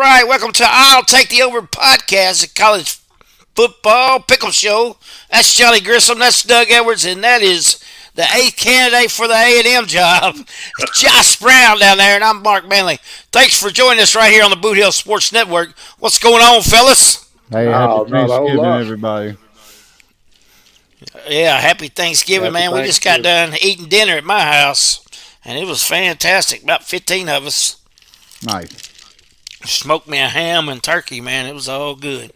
right, welcome to I'll Take the Over podcast, a college football pickle show. That's Johnny Grissom, that's Doug Edwards, and that is the eighth candidate for the A&M job, Josh Brown down there, and I'm Mark Manley. Thanks for joining us right here on the Boot Hill Sports Network. What's going on, fellas? Hey, happy Thanksgiving, everybody. Yeah, happy Thanksgiving, man. We just got done eating dinner at my house, and it was fantastic. About 15 of us. Nice. Smoked me a ham and turkey, man. It was all good.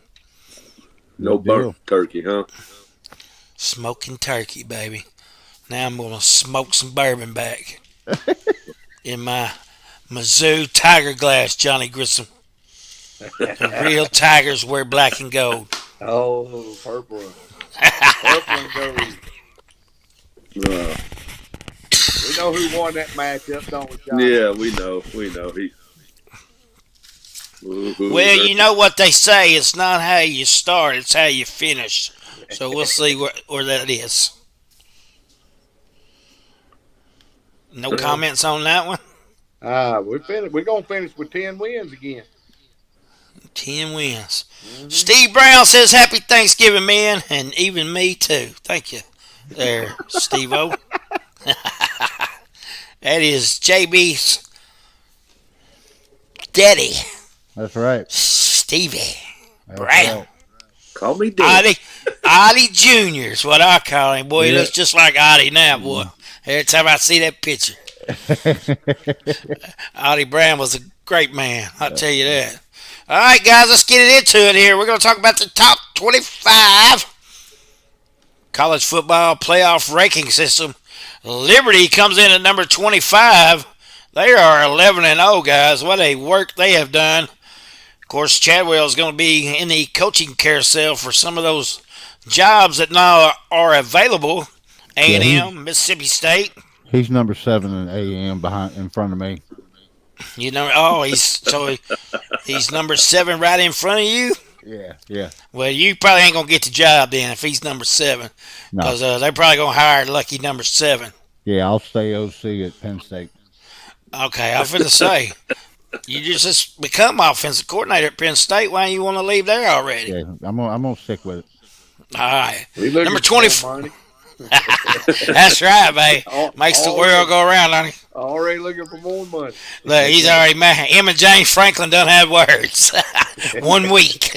No burnt turkey, huh? Smoking turkey, baby. Now I'm going to smoke some bourbon back in my Mizzou Tiger glass, Johnny Grissom. The real Tigers wear black and gold. Oh, purple. Purple and gold. We know who won that matchup, don't we, John? Yeah, we know. Well, you know what they say. It's not how you start, it's how you finish. So we'll see where that is. No comments on that one? We're going to finish with 10 wins again. 10 wins. Mm-hmm. Steve Brown says, Happy Thanksgiving, man, and even me, too. Thank you there, Steve-O. That is JB's daddy. That's right. Stevie Brown. Right. Call me Daddy. Oddie Jr. is what I call him. Boy, he looks just like Oddie now, boy. Every time I see that picture. Oddie Brown was a great man. I'll tell you that. All right, guys, let's get it into it here. We're going to talk about the top 25 college football playoff ranking system. Liberty comes in at number 25. They are 11-0, guys. What a work they have done. Of course, Chadwell is going to be in the coaching carousel for some of those jobs that now are available. A&M, Mississippi State. He's number 7 in A&M in front of me. You know, he's number 7 right in front of you. Yeah. Well, you probably ain't gonna get the job then if he's number 7, because they're probably gonna hire lucky number 7. Yeah, I'll stay OC at Penn State. Okay, I was going to say, you just become offensive coordinator at Penn State. Why do you want to leave there already? Yeah, I'm gonna stick with it. All right, number 24. That's right, babe. Makes the world go around, honey. Already looking for more money. Look, he's already mad. Him and James Franklin done have words. 1 week.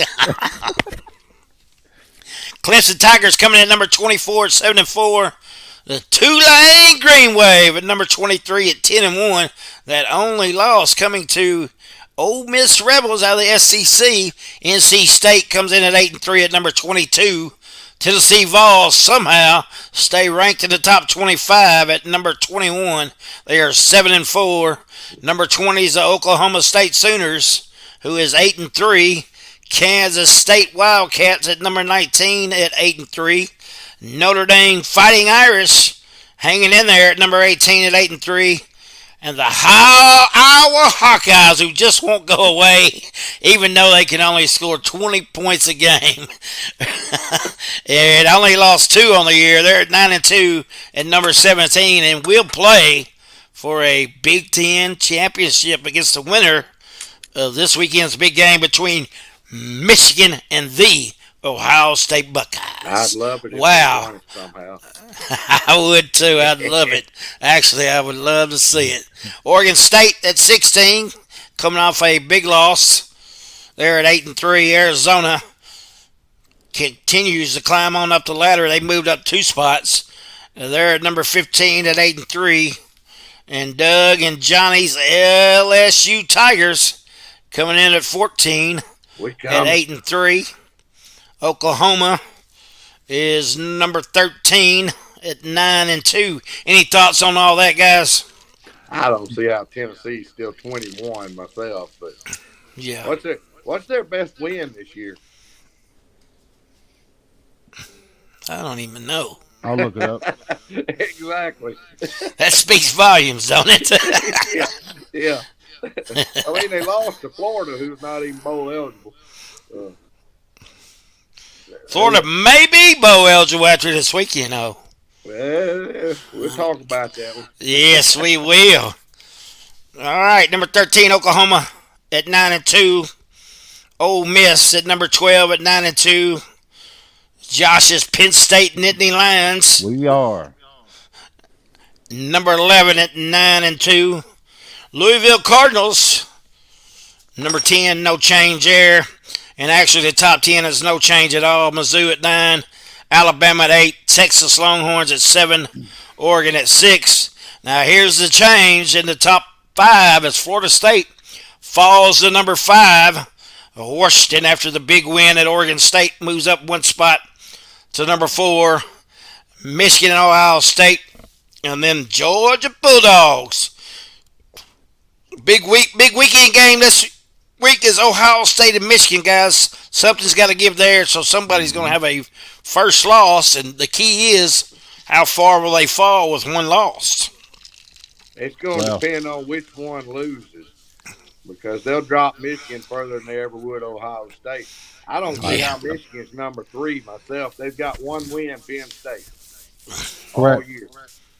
Clemson Tigers coming in at number 24 at 7-4. The Tulane Green Wave at number 23 at 10-1. That only loss coming to Ole Miss Rebels out of the SEC. NC State comes in at 8-3 at number 22. Tennessee Vols somehow stay ranked in the top 25 at number 21. They are 7-4. Number 20 is the Oklahoma State Sooners, who is 8-3. Kansas State Wildcats at number 19 at 8-3. Notre Dame Fighting Irish hanging in there at number 18 at 8-3. And the Iowa Hawkeyes, who just won't go away, even though they can only score 20 points a game. It only lost 2 on the year. They're at 9-2 at number 17, and will play for a Big Ten championship against the winner of this weekend's big game between Michigan and the Ohio State Buckeyes. I'd love it if wow. they won it somehow. I would too. I'd love it. Actually, I would love to see it. Oregon State at 16, coming off a big loss. They're at 8-3. Arizona continues to climb on up the ladder. They moved up 2 spots. They're at number 15 at 8-3. And Doug and Johnny's LSU Tigers coming in at 14 at 8-3. Oklahoma is number 13 at 9-2. Any thoughts on all that, guys? I don't see how Tennessee's still 21 myself, but yeah. What's their best win this year? I don't even know. I'll look it up. Exactly. That speaks volumes, don't it? Yeah. I mean, they lost to Florida, who's not even bowl eligible. Florida may be bowl eligible after this week, you know. Well, we'll talk about that one. Yes, we will. All right, number 13, Oklahoma at 9-2. Ole Miss at number 12 at 9-2. Josh's Penn State Nittany Lions, We are. number 11 at 9-2. Louisville Cardinals, number 10, no change there. And actually, the top 10 is no change at all. Mizzou at 9, Alabama at 8, Texas Longhorns at 7, Oregon at 6. Now, here's the change in the top 5 as Florida State falls to number 5. Washington, after the big win at Oregon State, moves up one spot to number 4. Michigan and Ohio State, and then Georgia Bulldogs. Big weekend game this week is Ohio State and Michigan, guys. Something's got to give there, so somebody's going to have a first loss, and the key is how far will they fall with one loss? It's going to depend on which one loses, because they'll drop Michigan further than they ever would Ohio State. I don't see how Michigan's number 3 myself. They've got one win, Penn State. Correct. All year.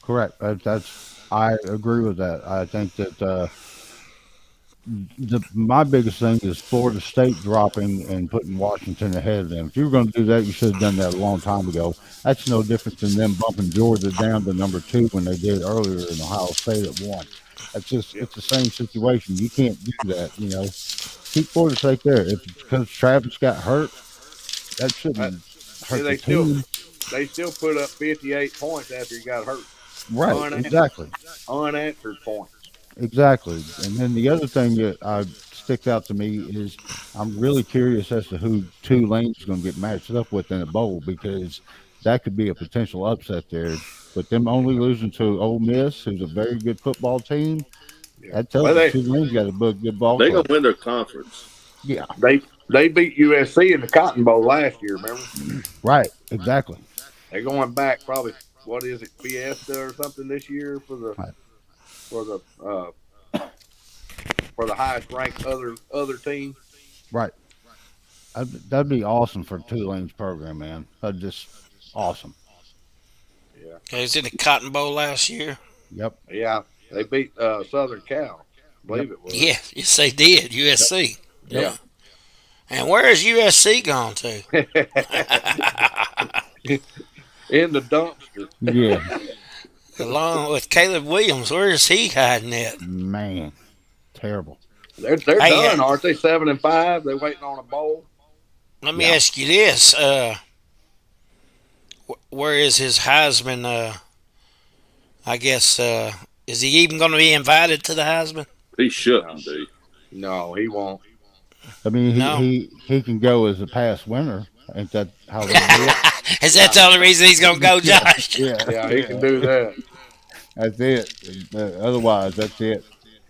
Correct. I agree with that. I think that my biggest thing is Florida State dropping and putting Washington ahead of them. If you were going to do that, you should have done that a long time ago. That's no different than them bumping Georgia down to number 2 when they did earlier in Ohio State at 1. It's the same situation. You can't do that, Keep Florida State there. If because Travis got hurt, that shouldn't hurt the team. They still put up 58 points after he got hurt. Right, exactly. Unanswered points. Exactly. And then the other thing that sticks out to me is I'm really curious as to who Tulane is going to get matched up with in a bowl, because that could be a potential upset there. But them only losing to Ole Miss, who's a very good football team, that tells you Tulane's got a good ball. They're going to win their conference. Yeah. They beat USC in the Cotton Bowl last year, remember? Right, exactly. They're going back probably, what is it, Fiesta or something this year for the highest ranked other team. Right. That'd be awesome for Tulane's program, man. That'd just awesome. Yeah. Okay, it's in the Cotton Bowl last year. Yep. Yeah, they beat Southern Cal. I believe it was. Yeah, yes they did. USC. Yep. Yeah. And where has USC gone to? In the dumpster. Yeah. Along with Caleb Williams, where is he hiding at? Man, terrible. They're done, aren't they? 7-5. They're waiting on a bowl. Let me ask you this: where is his Heisman? I guess is he even going to be invited to the Heisman? He shouldn't be. No, he won't. I mean, he can go as a past winner. Ain't that how they do it? Is that the only reason he's going to go, Josh? Yeah, he can do that. That's it. Otherwise, that's it.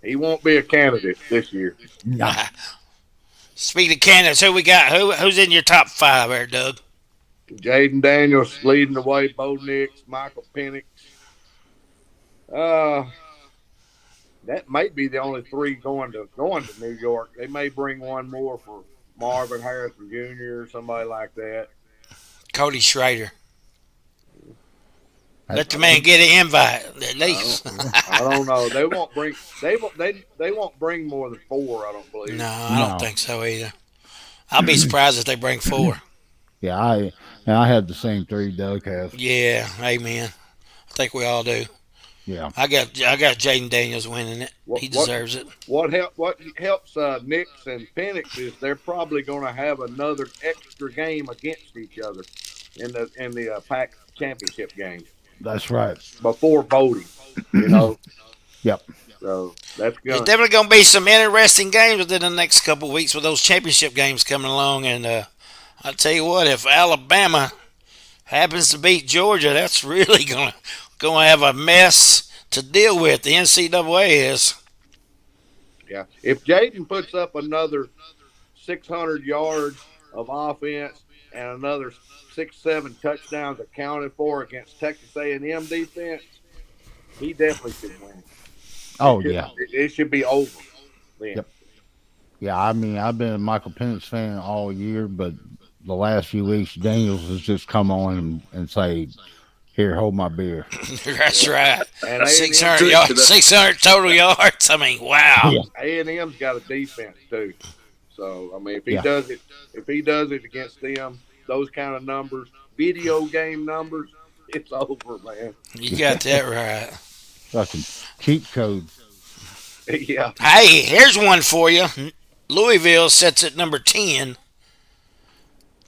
He won't be a candidate this year. Nah. Speaking of candidates, who we got? Who's in your top 5 there, Doug? Jaden Daniels leading the way. Bo Nix, Michael Penix. That may be the only 3 going to New York. They may bring one more for Marvin Harrison Jr. or somebody like that. Cody Schrader. Let the man get an invite at least. I don't know. They won't bring. They won't bring more than 4. I don't believe. No, I don't think so either. I'll be surprised if they bring 4. Yeah, I had the same 3 Doug has. Yeah, amen. I think we all do. Yeah, I got Jaden Daniels winning it. He deserves it. What helps Nix and Penix is they're probably going to have another extra game against each other in the Pac championship game. That's right. Before voting, Yep. So that's good. There's definitely going to be some interesting games within the next couple of weeks with those championship games coming along. And I'll tell you what, if Alabama happens to beat Georgia, that's really going to have a mess to deal with. The NCAA is. Yeah. If Jaden puts up another 600 yards of offense and another 6-7 touchdowns accounted for against Texas A&M defense, he definitely should win. It should be over then. Yep. Yeah, I mean, I've been a Michael Penix fan all year, but the last few weeks, Daniels has just come on and say, "Here, hold my beer." That's right. And 600 yards, 600 total yards. I mean, wow. A&M's got a defense too, So I mean, Yeah. if he does it against them, those kind of numbers, video game numbers, it's over, man. You got that right. Fucking cheat code. Yeah, Hey, here's one for you. Louisville sits at number 10.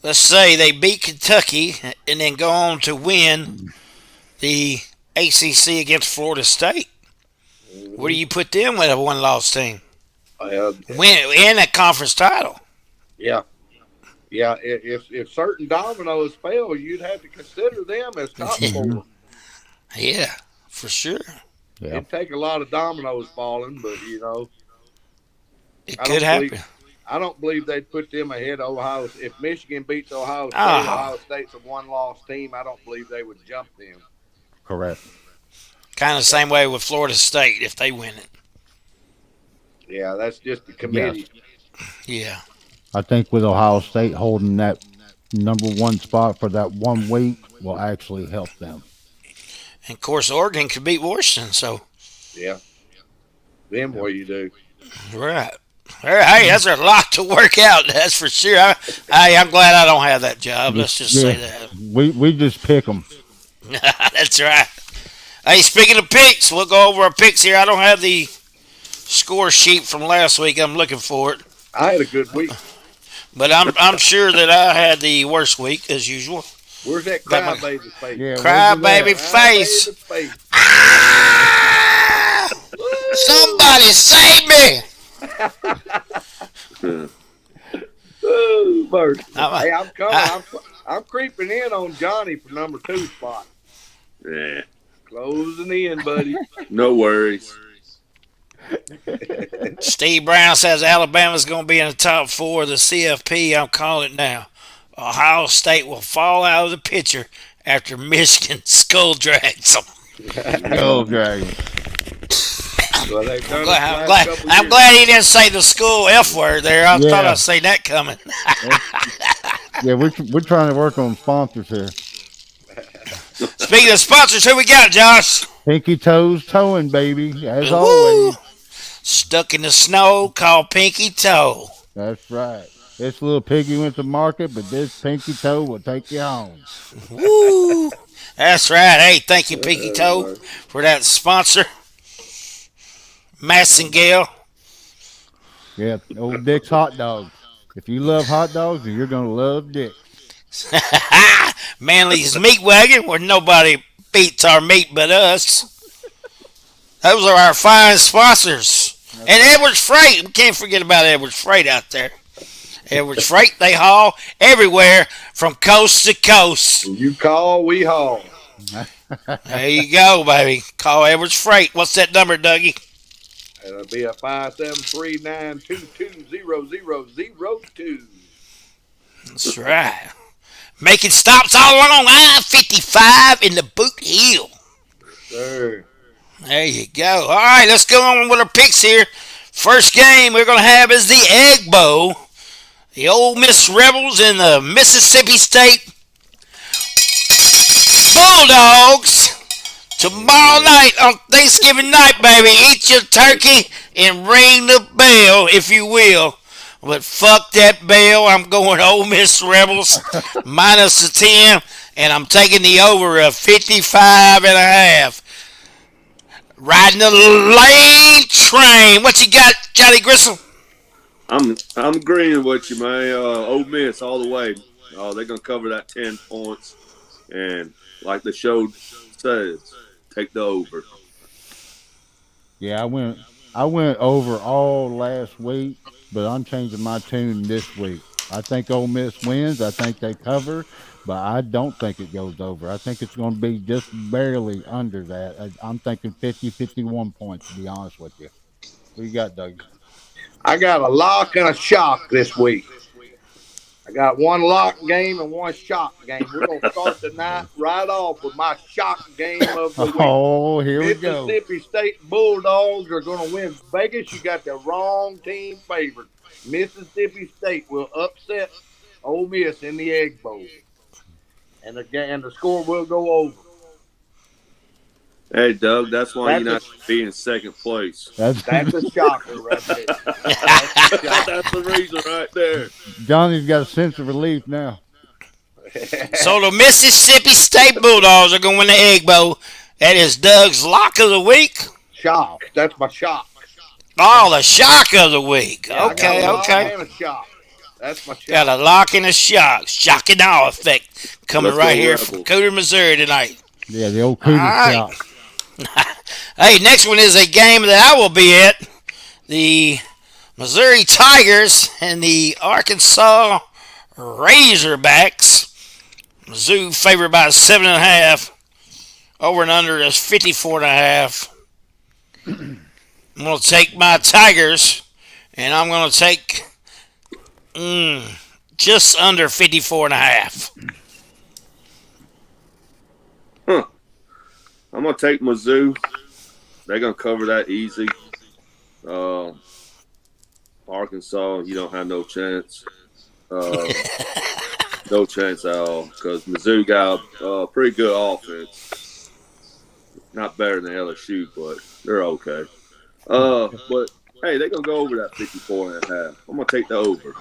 Let's say they beat Kentucky and then go on to win the ACC against Florida State. Where do you put them with a one-loss team? uh, Win a conference title. yeah, yeah. If certain dominoes fail, you'd have to consider them as top four. Yeah, for sure. Yeah. It'd take a lot of dominoes falling, but It I could don't happen. believe I don't believe they'd put them ahead of Ohio. If Michigan beats Ohio State, Ah. Ohio State's a one-loss team. I don't believe they would jump them. Correct. Kind of the same way with Florida State if they win it. Yeah, that's just the committee. Yeah. I think with Ohio State holding that number one spot for that 1 week will actually help them. And of course, Oregon could beat Washington, so. Yeah. Then what do you do? Right. Hey, that's a lot to work out, that's for sure. I'm glad I don't have that job. Let's just say that. We just pick them. That's right. Hey, speaking of picks, we'll go over our picks here. I don't have the score sheet from last week. I'm looking for it. I had a good week. But I'm sure that I had the worst week, as usual. Where's that Got my- crybaby face? Yeah, Cry where's it baby at? face. Crybaby face. Ah! Somebody save me! Oh, mercy. I'm- Hey, I'm coming. I'm creeping in on Johnny for number 2 spot. Yeah. Closing in, buddy. No worries. Steve Brown says Alabama's going to be in the top 4 of the CFP. I'm calling it now. Ohio State will fall out of the picture after Michigan skull drags them. Go Dragon. Well, they've done I'm glad he didn't say the school F word there. I thought Yeah. I'd say that coming. Yeah, we're trying to work on sponsors here. Speaking of sponsors, who we got, Josh? Pinky Toes Towing, baby, as Woo! always. Stuck in the snow, called Pinky Toe. That's right. This little piggy went to market, but this Pinky Toe will take you home. Woo! That's right. Hey, thank you, Pinky Toe, for that sponsor. Massengale. Yeah, old Dick's hot dogs. If you love hot dogs, then you're gonna love Dick. Manly's Meat Wagon, where nobody beats our meat but us. Those are our fine sponsors. And Edwards Freight. We can't forget about Edwards Freight out there. Edwards Freight, they haul everywhere from coast to coast. You call, we haul. There you go, baby. Call Edwards Freight. What's that number, Dougie? It'll be a 573-922-0002. That's right. Making stops all along I-55 in the Boot Hill. Sir. There you go. All right, let's go on with our picks here. First game we're going to have is the Egg Bowl. The Ole Miss Rebels and the Mississippi State Bulldogs. Tomorrow night on Thanksgiving night, baby. Eat your turkey and ring the bell, if you will. But fuck that bell. I'm going Ole Miss Rebels minus the 10, and I'm taking the over of 55 and a half. Riding the lane train. What you got, Johnny Grissom? I'm agreeing with you, man. Ole Miss all the way. They're gonna cover that 10 points, and like the show says, take the over. Yeah, I went over all last week, but I'm changing my tune this week. I think Ole Miss wins. I think they cover, but I don't think it goes over. I think it's going to be just barely under that. I'm thinking 50, 51 points, to be honest with you. What you got, Doug? I got a lock and a shock this week. I got one lock game and one shock game. We're going to start the night right off with my shock game of the week. Oh, here we go. Mississippi State Bulldogs are going to win Vegas. You got the wrong team favored. Mississippi State will upset Ole Miss in the Egg Bowl. And the score will go over. Hey, Doug, that's why you're That's a not be in second place. That's that's a shocker right there. That's a That's the reason right there. Johnny's got a sense of relief now. So the Mississippi State Bulldogs are going to win the Egg Bowl. That is Doug's lock of the week. shock. That's my shock. Oh, the shock of the week. Yeah, I got Okay, a lock okay. and a shock. That's my shock. Got a lock and a shock. Shock and awe effect coming Let's right go here from Rebels. Cooter, Missouri tonight. Yeah, the old Cougar right. shot. Hey, next one is a game that I will be at. The Missouri Tigers and the Arkansas Razorbacks. Mizzou favored by 7.5. Over and under is 54.5. I'm going to take my Tigers, and I'm going to take just under 54.5. Huh. I'm gonna take Mizzou. They're gonna cover that easy. Arkansas, you don't have no chance. No chance at all because Mizzou got a pretty good offense. Not better than LSU, but they're okay. But hey, they're gonna go over that 54.5. I'm gonna take the over.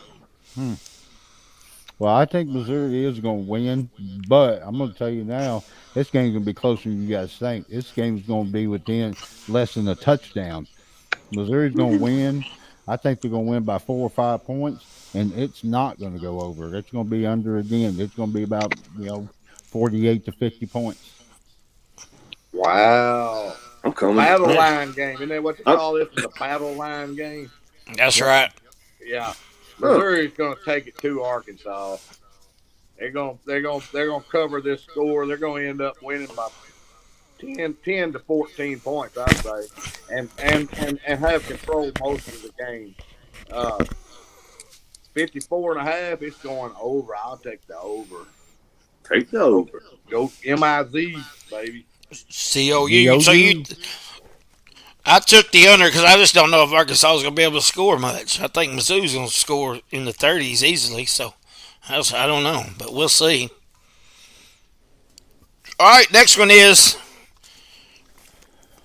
Well, I think Missouri is going to win, but I'm going to tell you now, this game's going to be closer than you guys think. This game's going to be within less than a touchdown. Missouri's going to win. I think they're going to win by 4 or 5 points, and it's not going to go over. It's going to be under again. It's going to be about 48 to 50 points. Wow. I'm coming. Battle line game. Isn't that what you call this? The battle line game? That's right. Yeah. Missouri's going to take it to Arkansas. They're going to cover this score. They're going to end up winning by 10 to 14 points, I'd say, and have control most of the game. 54.5. It's going over. I'll take the over. Take the over. Go MIZ, baby. COU. So I took the under because I just don't know if Arkansas is going to be able to score much. I think Mizzou's going to score in the 30s easily. So I don't know, but we'll see. All right, next one is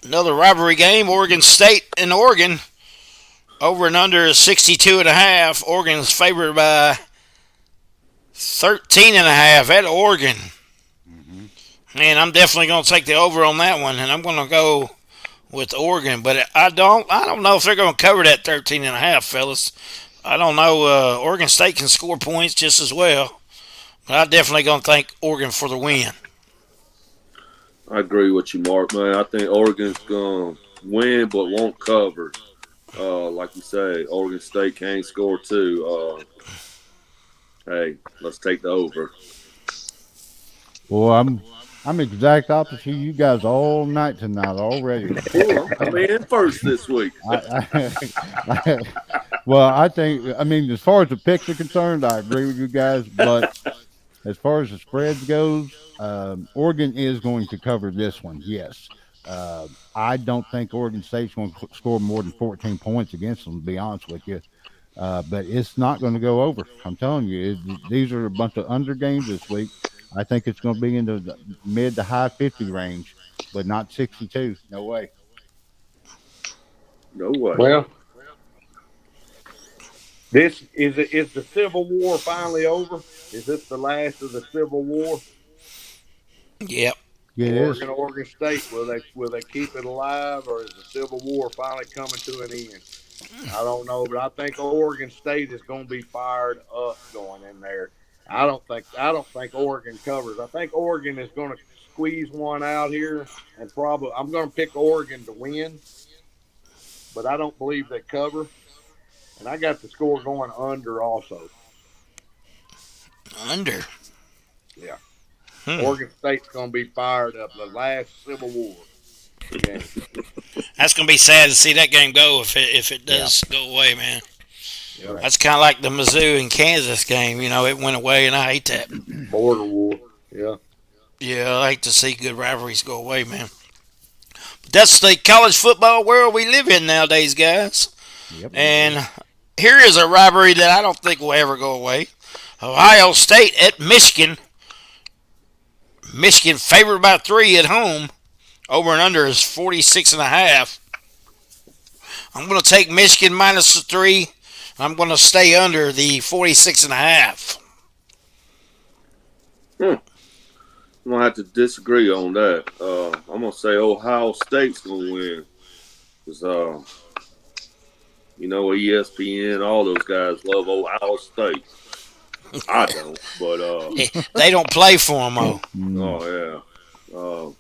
another rivalry game. Oregon State and Oregon. Over and under is 62.5. Oregon's favored by 13.5 at Oregon. Man, I'm definitely going to take the over on that one, and I'm going to go with Oregon. But I don't know if they're going to cover that 13.5, fellas. I don't know. Oregon State can score points just as well, but I'm definitely going to think Oregon for the win. I agree with you, Mark, man. I think Oregon's going to win but won't cover. Like you say, Oregon State can't score too. Hey, let's take the over. Well, I'm exact opposite of you guys all night tonight already. I'm in first this week. Well, I mean, as far as the picks are concerned, I agree with you guys. But as far as the spreads goes, Oregon is going to cover this one. Yes, I don't think Oregon State's going to score more than 14 points against them. To be honest with you, but it's not going to go over. I'm telling you, these are a bunch of under games this week. I think it's going to be in the mid to high 50 range, but not 62. No way. No way. Well, this is the Civil War finally over? Is this the last of the Civil War? Yep. Yeah, it is. Oregon State, will they keep it alive, or is the Civil War finally coming to an end? I don't know, but I think Oregon State is going to be fired up going in there. I don't think Oregon covers. I think Oregon is going to squeeze one out here, and probably I'm going to pick Oregon to win, but I don't believe they cover. And I got the score going under also. Under. Yeah. Oregon State's going to be fired up. The last Civil War. Yeah. That's going to be sad to see that game go if it does go away, man. Yeah. That's kind of like the Mizzou and Kansas game. It went away, and I hate that. Border war. Yeah. Yeah, I hate to see good rivalries go away, man. But that's the college football world we live in nowadays, guys. Yep. And here is a rivalry that I don't think will ever go away. Ohio State at Michigan. Michigan favored by 3 at home. Over and under is 46 and a half. I'm going to take Michigan minus the 3. I'm going to stay under the 46 and a half. Hmm. I'm gonna have to disagree on that. I'm gonna say Ohio State's gonna win because ESPN, all those guys love Ohio State. I don't, but They don't play for them, though. Mm. oh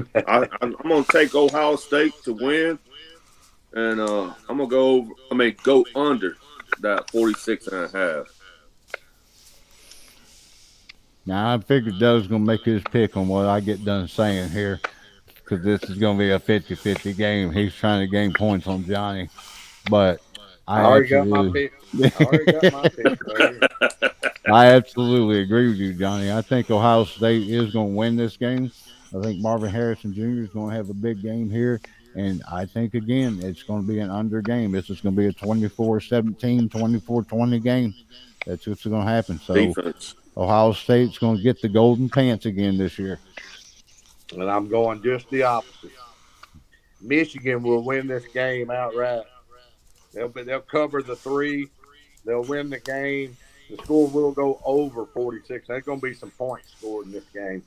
yeah. I'm gonna take Ohio State to win, and I'm gonna go over. Go under that 46 and a half. Now I figured Doug's gonna make his pick on what I get done saying here, because this is gonna be a 50-50 game. He's trying to gain points on Johnny, but I I already got my absolutely, pick. I already got my pick, baby. I absolutely agree with you, Johnny. I think Ohio State is going to win this game. I think Marvin Harrison Jr. is going to have a big game here. And I think, again, it's going to be an under game. This is going to be a 24-17, 24-20 game. That's what's going to happen. So Defense. Ohio State's going to get the golden pants again this year. And I'm going just the opposite. Michigan will win this game outright. They'll cover the 3. They'll win the game. The score will go over 46. There's going to be some points scored in this game.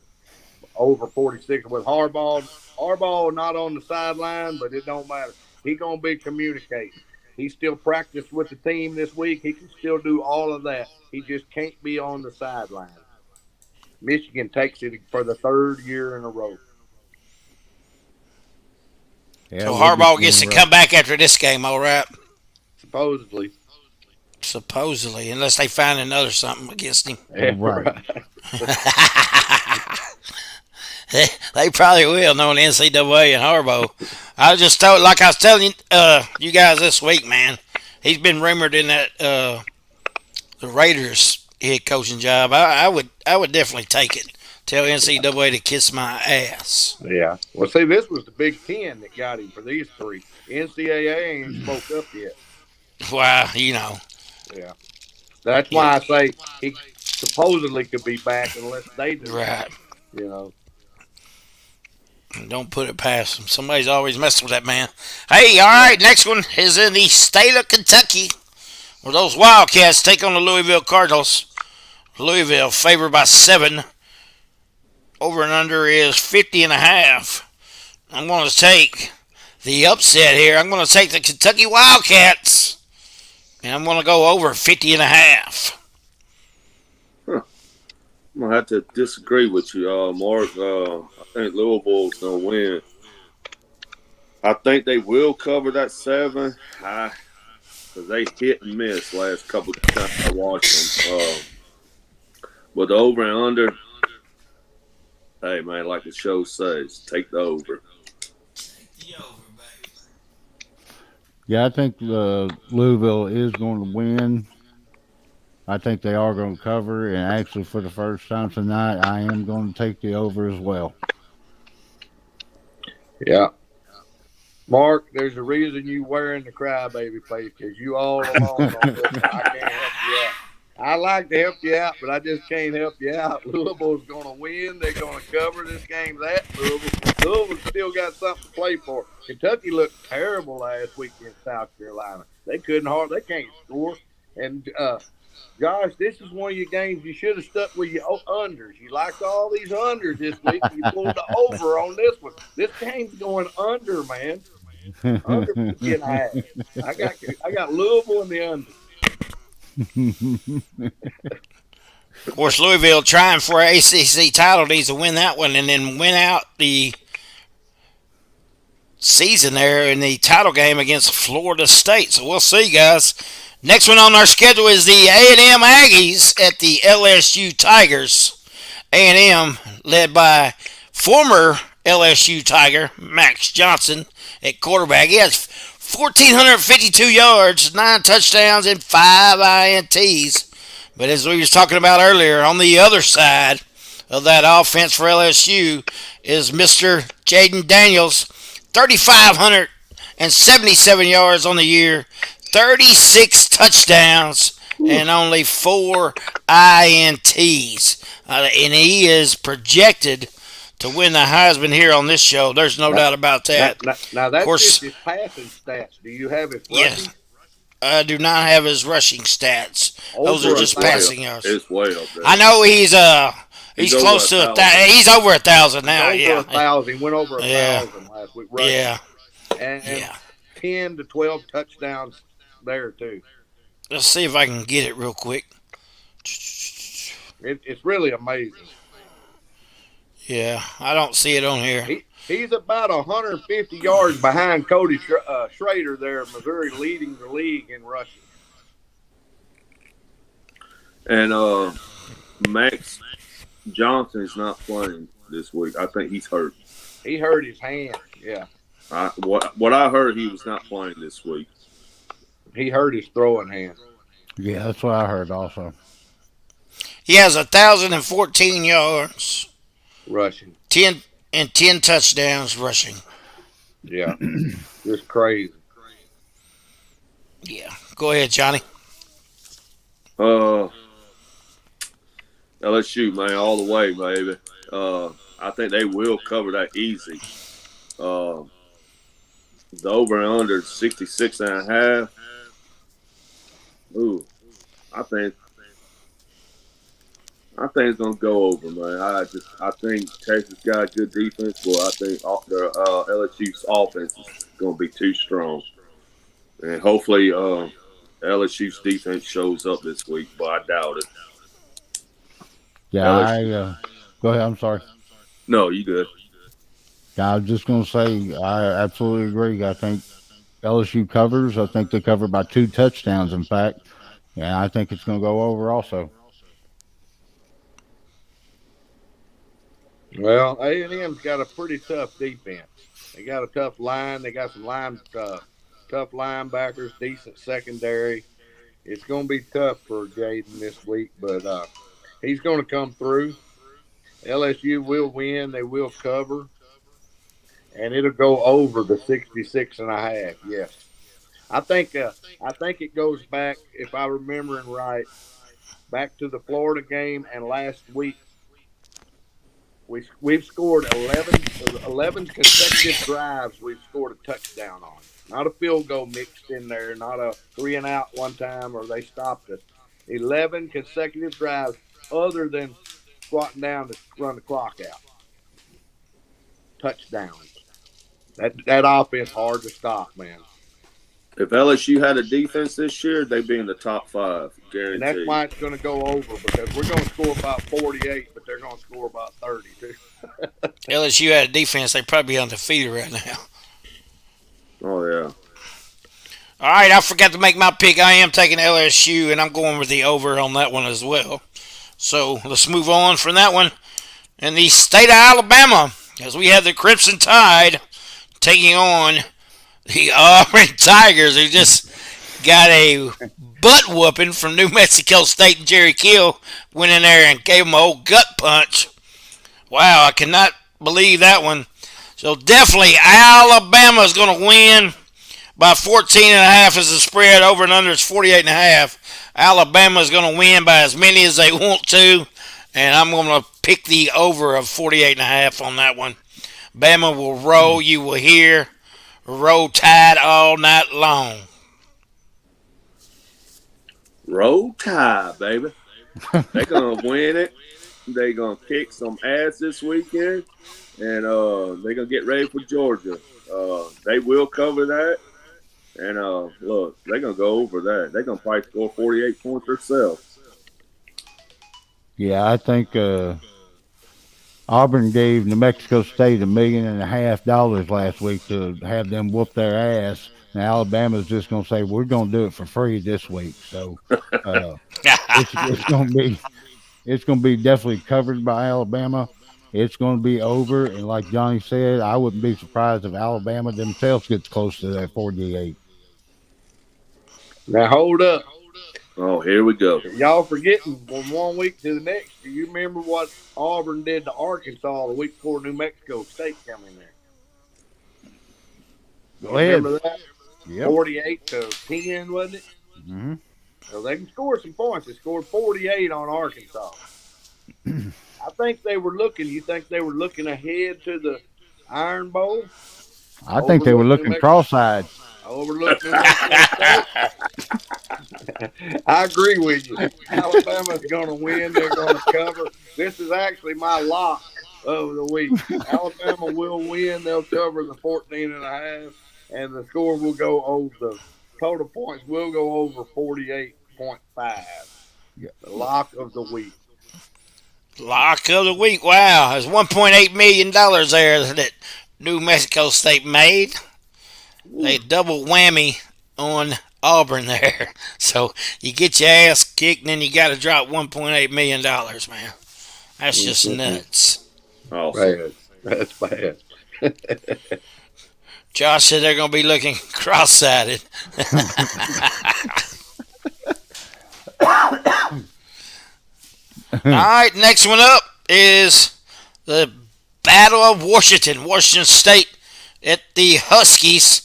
Over 46 with Harbaugh. Harbaugh not on the sideline, but it don't matter. He's going to be communicating. He still practiced with the team this week. He can still do all of that. He just can't be on the sideline. Michigan takes it for the 3rd year in a row. Yeah, So we'll Harbaugh get gets to right. come back after this game, all right? Supposedly. Supposedly, unless they find another something against him. Yeah, Right. They probably will, knowing NCAA and Harbaugh. I just told, like I was telling you guys this week, man. He's been rumored in that the Raiders head coaching job. I would definitely take it. Tell NCAA to kiss my ass. Yeah. Well, see, this was the Big Ten that got him for these 3. NCAA ain't spoke up yet. Wow, Yeah. That's why I say he supposedly could be back unless they do. right. You know. Don't put it past him. Somebody's always messing with that man. Hey, all right, next one is in the state of Kentucky, where those Wildcats take on the Louisville Cardinals. Louisville favored by 7. Over and under is 50 and a half. I'm going to take the upset here. I'm going to take the Kentucky Wildcats, and I'm going to go over 50 and a half. I'm gonna have to disagree with you, Mark. I think Louisville's gonna win. I think they will cover that 7. Because they hit and miss last couple of times I watched them. But the over and under, hey man, like the show says, take the over. Yeah, I think Louisville is going to win. I think they are going to cover. And actually, for the first time tonight, I am going to take the over as well. Yeah. Mark, there's a reason you wearing the crybaby face because you all alone on this. I can't help you out. I like to help you out, but I just can't help you out. Louisville's going to win. They're going to cover this game's at Louisville. Louisville's still got something to play for. Kentucky looked terrible last week in South Carolina. They they can't score. And Josh, this is one of your games you should have stuck with your unders. You liked all these unders this week. You pulled the over on this one. This game's going under, man. Under 50 and a half. I got Louisville in the under. Of course, Louisville trying for an ACC title needs to win that one and then win out the season there in the title game against Florida State. So we'll see, guys. Next one on our schedule is the A&M Aggies at the LSU Tigers. A&M led by former LSU Tiger Max Johnson at quarterback. He has 1,452 yards, 9 touchdowns, and 5 INTs. But as we was talking about earlier, on the other side of that offense for LSU is Mr. Jaden Daniels, 3,577 yards on the year, 36 touchdowns, and only 4 INTs. And he is projected to win the Heisman here on this show. There's no Now, doubt about now, that. now, now Of that's just course, his passing stats. Do you have his yes, rushing? I do not have his rushing stats. Those are Over a just thousand. passing yards. It's way up I there. know He's he's over a close to thousand. he's over 1,000 He's now. over Yeah, a thousand. He went over a yeah, thousand last week rushing, yeah, and yeah. 10 to 12 touchdowns there too. Let's see if I can get it real quick. It's really amazing. Yeah, I don't see it on here. He's about 150 yards behind Cody Schrader there, Missouri, leading the league in rushing. And Max Johnson is not playing this week. I think he's hurt. He hurt his hand. Yeah, What I heard, he was not playing this week. he hurt his throwing hand Yeah, that's what I heard also. He has 1,014 yards, rushing. 10 touchdowns rushing. Yeah, just crazy. Yeah, go ahead, Johnny. Uh, LSU, man, all the way, baby. I think they will cover that easy. Uh, the over and under 66 and a half. Ooh, I think it's gonna go over, man. I think Texas got good defense, but I think their LSU's offense is gonna be too strong, and hopefully LSU's defense shows up this week, but I doubt it. Yeah, LSU, go ahead. I'm sorry. no, you good? Yeah, I was just going to say I absolutely agree. I think LSU covers. I think they cover by 2 touchdowns. In fact, yeah, I think it's going to go over also. Well, A&M's got a pretty tough defense. They got a tough line. They got some tough linebackers, decent secondary. It's going to be tough for Jaden this week, but he's going to come through. LSU will win. They will cover, and it'll go over the 66 and a half. Yes. I think it goes back, if I remembering right, back to the Florida game and last week. We've scored 11 consecutive drives. We've scored a touchdown on. Not a field goal mixed in there, not a 3-and-out one time, or they stopped us. 11 consecutive drives, other than squatting down to run the clock out. Touchdowns. That offense hard to stop, man. If LSU had a defense this year, they'd be in the top 5, And that's guaranteed. why it's going to go over, because we're going to score about 48, but they're going to score about 30 too. LSU had a defense, they'd probably be undefeated right now. Oh yeah. All right, I forgot to make my pick. I am taking LSU, and I'm going with the over on that one as well. So let's move on from that one. In the state of Alabama, as we have the Crimson Tide taking on the Auburn Tigers, who just got a butt whooping from New Mexico State, and Jerry Kill went in there and gave him a old gut punch. Wow, I cannot believe that one. So definitely Alabama is going to win by 14.5 as the spread. Over and under is 48.5. Alabama is going to win by as many as they want to, and I'm going to pick the over of 48.5 on that one. Bama will roll. You will hear Roll Tide all night long. Roll Tide, baby. They're gonna win it. They're gonna kick some ass this weekend, and they're gonna get ready for Georgia. They will cover that, and look, they're gonna go over that. They're gonna probably score 48 points themselves. Yeah, I think Auburn gave New Mexico State $1.5 million last week to have them whoop their ass. And Alabama's just going to say we're going to do it for free this week. So uh, it's going to be definitely covered by Alabama. It's going to be over, and like Johnny said, I wouldn't be surprised if Alabama themselves gets close to that 48. Now hold up. Oh, here we go. Y'all forgetting from 1 week to the next. Do you remember what Auburn did to Arkansas the week before New Mexico State came in there? Go ahead. Remember that? Yep. 48-10, wasn't it? Mm-hmm. So they can score some points. They scored 48 on Arkansas. I think they were looking. You think they were looking ahead to the Iron Bowl, I think they were overlooked looking cross-eyed. New Mexico State? I agree with you. Alabama's going to win. They're going to cover. This is actually my lock of the week. Alabama will win. They'll cover the 14 and a half, and the score will go over the total points will go over 48.5. Yeah. The lock of the week. Lock of the week. Wow, there's $1.8 million there that New Mexico State made. They double whammy on Auburn there. So you get your ass kicked, and then you got to drop $1.8 million, man. That's just nuts. Awesome. Bad. That's bad. Josh said they're going to be looking cross-sided. All right, next one up is the Battle of Washington. Washington State at the Huskies.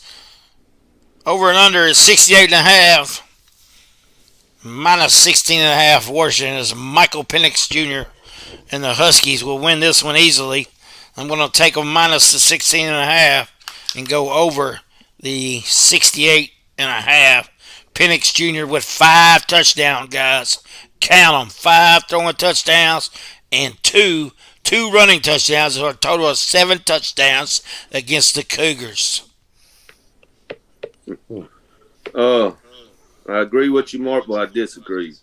Over and under is 68.5. Minus 16.5. Washington is Michael Penix Jr. And the Huskies will win this one easily. I'm going to take them minus the 16.5 and go over the 68.5. Penix Jr. with 5 touchdowns, guys. Count them. 5 throwing touchdowns and two running touchdowns, or a total of 7 touchdowns against the Cougars. I agree with you, Mark, but I disagree.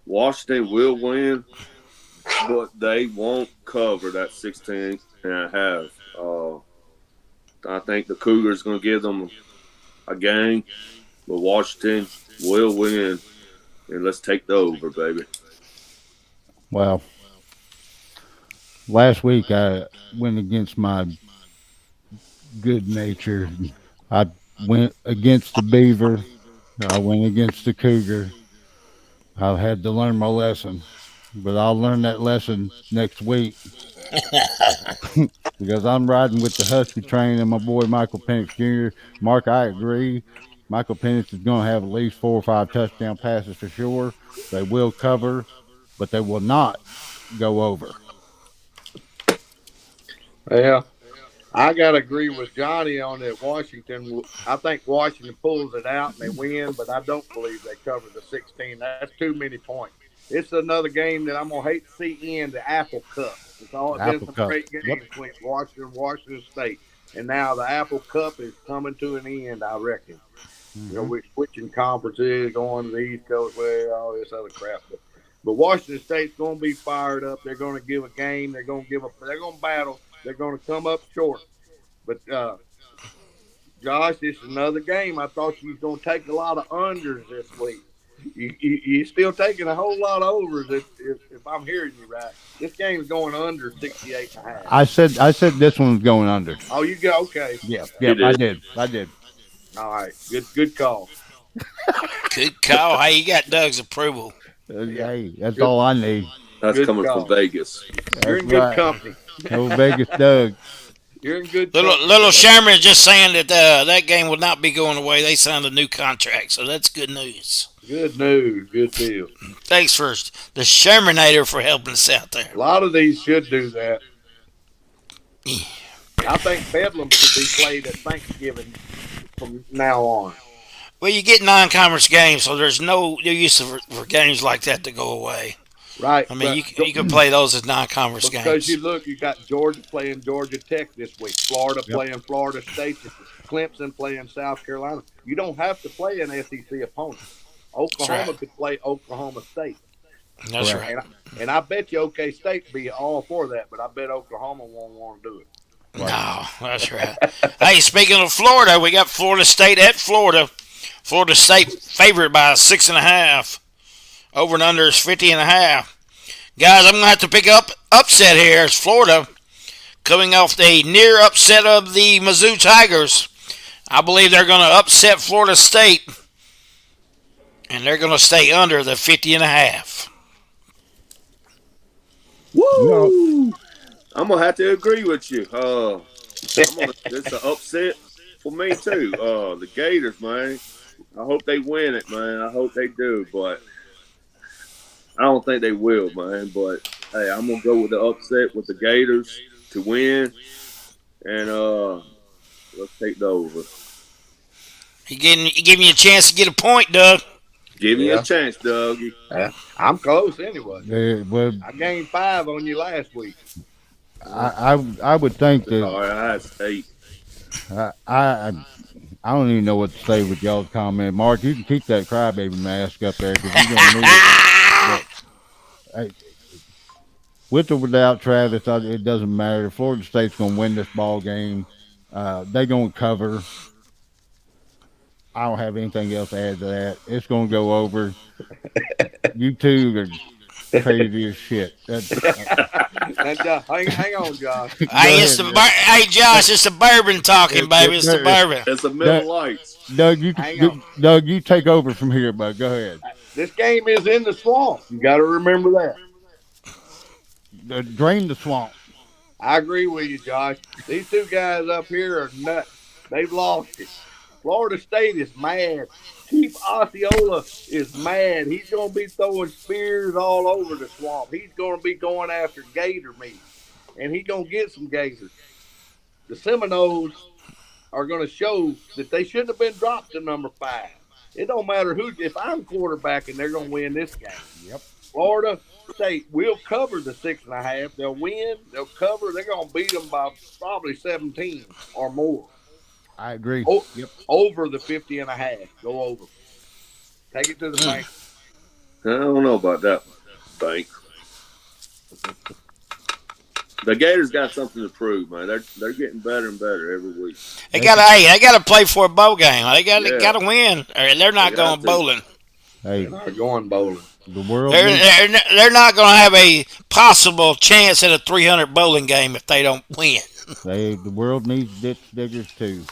Washington will win, but they won't cover that 16 and a half. I think the Cougars going to give them a game, but Washington will win, and let's take the over, baby. Well, last week I went against my good nature. I went against the Beaver. I went against the Cougar. I had to learn my lesson, but I'll learn that lesson next week because I'm riding with the Husky train and my boy Michael Penix Jr. Mark, I agree. Michael Penix is going to have at least 4 or 5 touchdown passes for sure. They will cover, but they will not go over. Yeah. I got to agree with Johnny on that. Washington, I think Washington pulls it out and they win, but I don't believe they cover the 16. That's too many points. It's another game that I'm going to hate to see end, the Apple Cup. It's all been some great games between Washington State. And now the Apple Cup is coming to an end, I reckon. Mm-hmm. You know, we're switching conferences, going to the East Coast, all this other crap. But Washington State's going to be fired up. They're going to give a game. They're going to battle. They're going to come up short. But, Josh, this is another game. I thought you was going to take a lot of unders this week. You're still taking a whole lot of overs if I'm hearing you right. This game is going under 68.5. I said this one's going under. Oh, you go? Okay. Yeah, I did. All right. Good call. Good call. Hey, you got Doug's approval. Hey, that's all I need. That's good coming from Vegas. You're in good company. Oh, Vegas Doug. You're in good company. Little Sherman is just saying that that game will not be going away. They signed a new contract, so that's good news. Good news. Good deal. Thanks for the Shermanator for helping us out there. A lot of these should do that. I think Bedlam should be played at Thanksgiving from now on. Well, you get non-conference games, so there's no use for games like that to go away. Right. I mean, you can play those as non-conference games. Because you got Georgia playing Georgia Tech this week, Florida playing Florida State, Clemson playing South Carolina. You don't have to play an SEC opponent. Oklahoma could play Oklahoma State. That's right. And I bet you OK State would be all for that, but I bet Oklahoma won't want to do it. No, that's right. Hey, speaking of Florida, we got Florida State at Florida. Florida State favored by 6.5. Over and under is 50.5. Guys, I'm going to have to pick up upset here. It's Florida coming off the near upset of the Mizzou Tigers. I believe they're going to upset Florida State, and they're going to stay under the 50.5. Woo! I'm going to have to agree with you. It's an upset for me, too. The Gators, man. I hope they win it, man. I hope they do, but I don't think they will, man. But Hey, I'm gonna go with the upset with the Gators to win, and let's take the over. He giving you a chance to get a point, Doug. Give me a Yeah. chance, Dougie. I'm close anyway. Well, I gained 5 on you last week. I would think that All right, that's 8. I, I I don't even know what to say with y'all's comment. Mark, you can keep that crybaby mask up there because you're gonna need it. But hey, with or without Travis, it doesn't matter. Florida State's gonna win this ball game. They're gonna cover. I don't have anything else to add to that. It's gonna go over. You two are crazy as shit. Hang on, Josh. Go Hey, ahead, Doug. hey, Josh, it's the bourbon talking, baby. It's the bourbon. It's the Doug, Miller Lights. Hang on. Doug, you take over from here, bud. Go ahead. This game is in the swamp. You got to remember that. Drain the swamp. I agree with you, Josh. These two guys up here are nuts. They've lost it. Florida State is mad. Chief Osceola is mad. He's going to be throwing spears all over the swamp. He's going to be going after gator meat, and he's going to get some gators. The Seminoles are going to show that they shouldn't have been dropped to number 5. It don't matter who. If I'm quarterbacking, they're going to win this game. Yep. Florida State will cover the 6.5. They'll win. They'll cover. They're going to beat them by probably 17 or more. I agree. Yep. Over the 50.5. Go over. Take it to the bank. I don't know about that, Bank. The Gators got something to prove, man. They're getting better and better every week. They gotta play for a bowl game. They gotta win, or they're not They got going to. bowling. Hey, They're not going bowling. the world. They're not going to have a possible chance at a 300 bowling game if they don't win. The world needs ditch diggers too.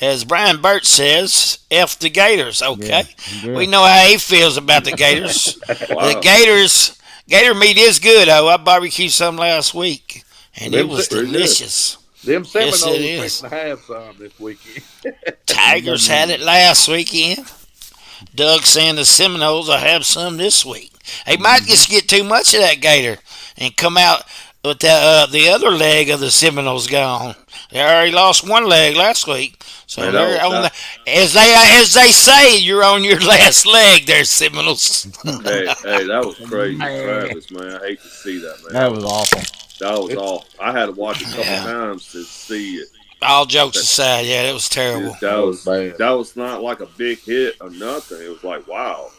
As Brian Burt says, F the Gators. Okay, Yeah. we know how he feels about the Gators. Wow. The Gator meat is good. Oh, I barbecued some last week, and it was pretty good. delicious. Them Yes, Seminoles it is. fixing to have some this weekend. Tigers had it last weekend. Doug saying the Seminoles will have some this week. They might just get too much of that gator and come out with the other leg of the Seminoles gone. They already lost one leg last week, so Man, they're on as they say, you're on your last leg there, Seminoles. Hey, that was crazy, Travis, man. I hate to see that, man. That was awful. That was awful. I had to watch it a couple times to see it. All jokes aside, yeah, it was terrible. That was not like a big hit or nothing. It was like, wow.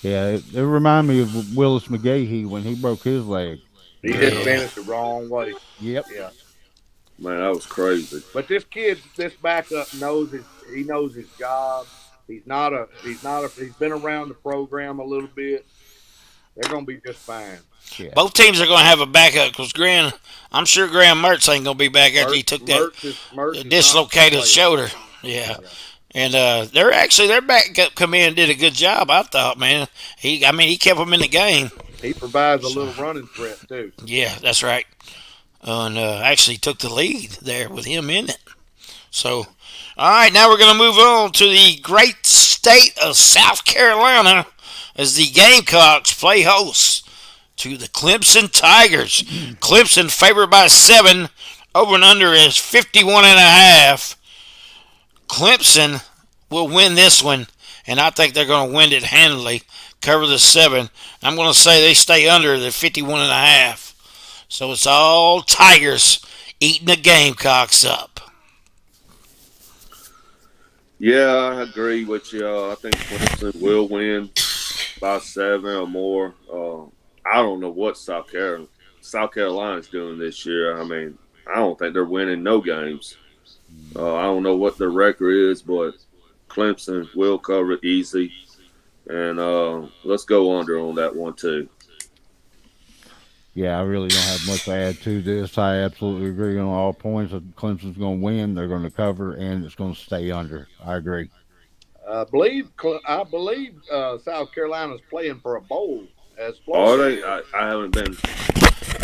Yeah, it reminded me of Willis McGahee when he broke his leg. He just finished the wrong way. Yep. Yeah. Man, that was crazy. But this kid, this backup knows his job. He's been around the program a little bit. They're gonna be just fine. Yeah. Both teams are going to have a backup because I'm sure Graham Mertz ain't going to be back after he took that Mertz is dislocated shoulder. Yeah. And their backup come in and did a good job, I thought, man. He kept them in the game. He provides a little running threat too. Yeah, that's right. And actually took the lead there with him in it. So, all right, now we're going to move on to the great state of South Carolina as the Gamecocks play host to the Clemson Tigers. Clemson favored by 7. Over and under is 51.5. Clemson will win this one, and I think they're going to win it handily. Cover the 7. I'm going to say they stay under the 51.5. So it's all Tigers eating the Gamecocks up. Yeah, I agree with you. I think Clemson will win by 7 or more. I don't know what South Carolina's doing this year. I mean, I don't think they're winning no games. I don't know what their record is, but Clemson will cover it easy. And let's go under on that one, too. Yeah, I really don't have much to add to this. I absolutely agree on all points. Clemson's going to win. They're going to cover, and it's going to stay under. I agree. I believe South Carolina's playing for a bowl as Are Florida. they? I haven't been.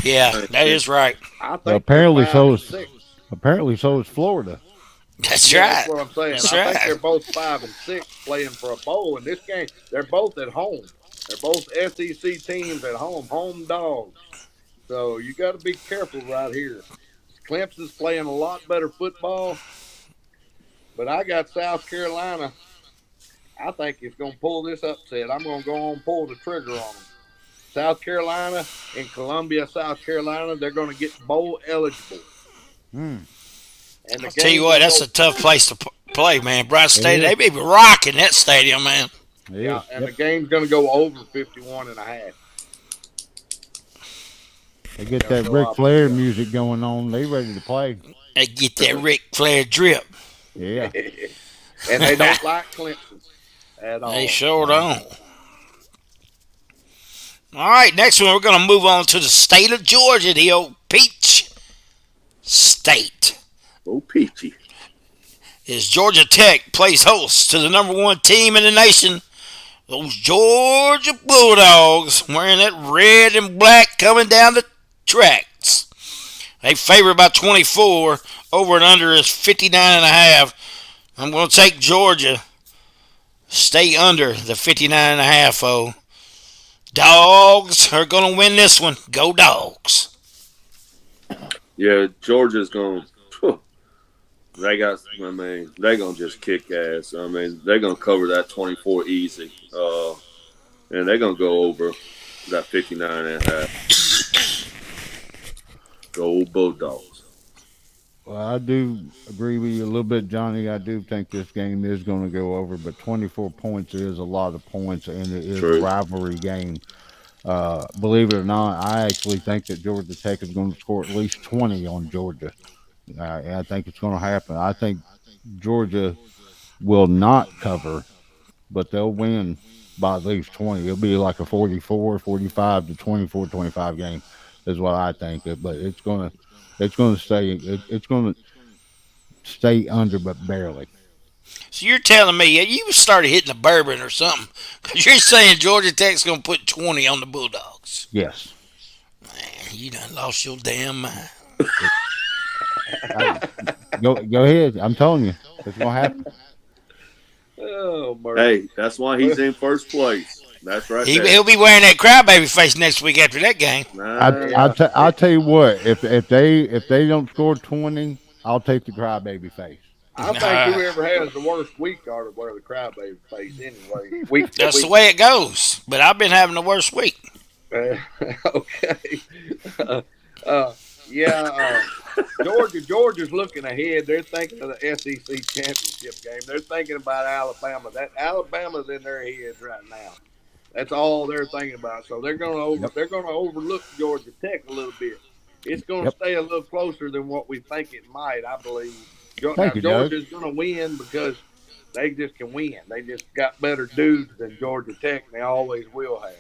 Yeah, that is right. I think Well, apparently they're 5 so and is 6. Apparently, so is Florida. That's Yeah, right. that's what I'm saying. That's I right. think they're both 5 and 6 playing for a bowl. In this game, they're both at home. They're both SEC teams at home dogs. So you got to be careful right here. Clemson's playing a lot better football, but I got South Carolina. I think it's going to pull this upset. I'm going to go on and pull the trigger on them. South Carolina in Columbia, South Carolina, they're going to get bowl eligible. Hmm. And the I'll tell you game what, will that's go, a tough place to play, man. Bryce It State, is. they be rocking that stadium, man. It yeah, is. and the Yep. game's going to go over 51 and a half. They get Yeah, that so Ric Flair music going on. They ready to play. They get that Ric Flair drip. Yeah. and they don't like Clemson at They all. sure don't. All right, next one, we're going to move on to the state of Georgia, the old Peach State. Oh, Peachy. Is Georgia Tech plays host to the number one team in the nation, those Georgia Bulldogs, wearing that red and black coming down the tracks. They favor by 24. Over and under is 59.5. I'm going to take Georgia. Stay under the 59.5. Oh, Dogs are going to win this one. Go Dogs. Yeah, Georgia's going to. They got, I mean, they're going to just kick ass. I mean, they're going to cover that 24 easy. And they're going to go over that 59.5. Go Bulldogs. Well, I do agree with you a little bit, Johnny. I do think this game is going to go over, but 24 points is a lot of points, and it is a True. rivalry game. Believe it or not, I actually think that Georgia Tech is going to score at least 20 on Georgia. I think it's going to happen. I think Georgia will not cover, but they'll win by at least 20. It'll be like a 44, 45 to 24, 25 game is what I think. But it's going to it's going to stay under, but barely. So you're telling me you started hitting the bourbon or something because you're saying Georgia Tech's going to put 20 on the Bulldogs. Yes. Man, you done lost your damn mind. Hey, go ahead. I'm telling you, it's going to happen. Oh, mercy. Hey, that's why he's in first place. That's right there. He'll be wearing that crybaby face next week after that game. I'll tell you what. If they don't score 20, I'll take the crybaby face. I think whoever has the worst week ought to wear the crybaby face anyway. Week to That's week. the way it goes. But I've been having the worst week. Okay. Yeah. Georgia's looking ahead. They're thinking of the SEC championship game. They're thinking about Alabama. That Alabama's in their heads right now. That's all they're thinking about. So they're going to overlook Georgia Tech a little bit. It's going to stay a little closer than what we think it might, I believe. Georgia's going to win because they just can win. They just got better dudes than Georgia Tech, and they always will have.